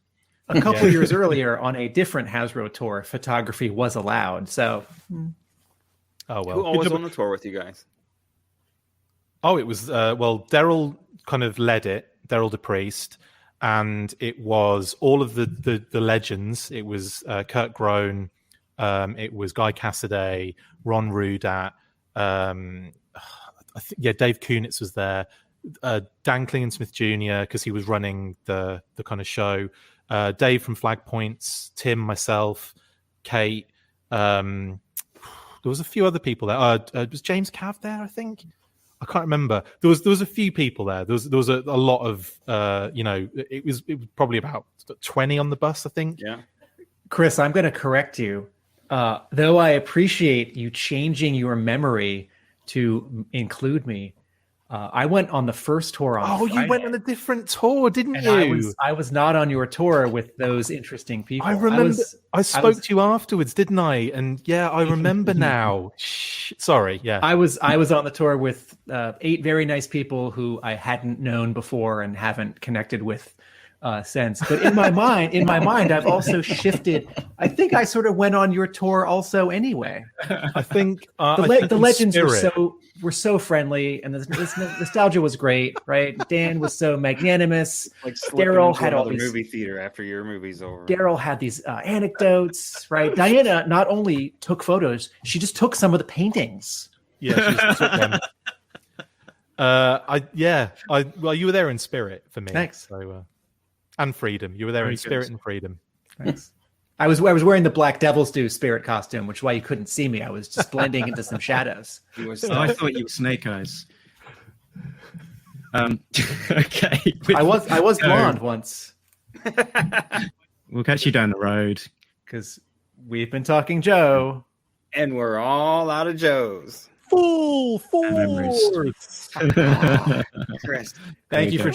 A couple years earlier, on a different Hasbro tour, photography was allowed. So, oh well. Who always on the tour with you guys? Oh, it was Daryl kind of led it. Daryl DePriest. And it was all of the legends. It was Kurt Groen, it was Guy Cassaday, Ron Rudat, Dave Kunitz was there, Dan Klingensmith Jr. because he was running the kind of show, Dave from Flag Points, Tim, myself, Kate. There was a few other people there. Was James Cav there? I think. I can't remember. There was a few people there. There was a lot of it was probably about 20 on the bus, I think. Yeah. Chris, I'm going to correct you. Though I appreciate you changing your memory to include me, I went on the first tour on Friday. You went on a different tour, didn't you? I was not on your tour with those interesting people. I remember. I spoke to you afterwards, didn't I? And yeah, I remember now. Sorry, yeah. I was on the tour with 8 very nice people who I hadn't known before and haven't connected with since. But in my mind, I've also shifted. I think I sort of went on your tour also anyway. I think the legends were so friendly, and the nostalgia was great, right? Dan was so magnanimous. Like Daryl had all these movie theater after your movie's over. Daryl had these anecdotes, right? Diana not only took photos, she just took some of the paintings. Yeah, she took them. You were there in spirit for me. Thanks. So, and freedom. You were there in spirit and freedom. Thanks. I was wearing the Black Devil's Due spirit costume, which is why you couldn't see me. I was just blending into some shadows. I thought you were Snake Eyes. Okay. I was blonde once. We'll catch you down the road. Because we've been talking Joe. And we're all out of Joes. Full force. Chris. Thank you for...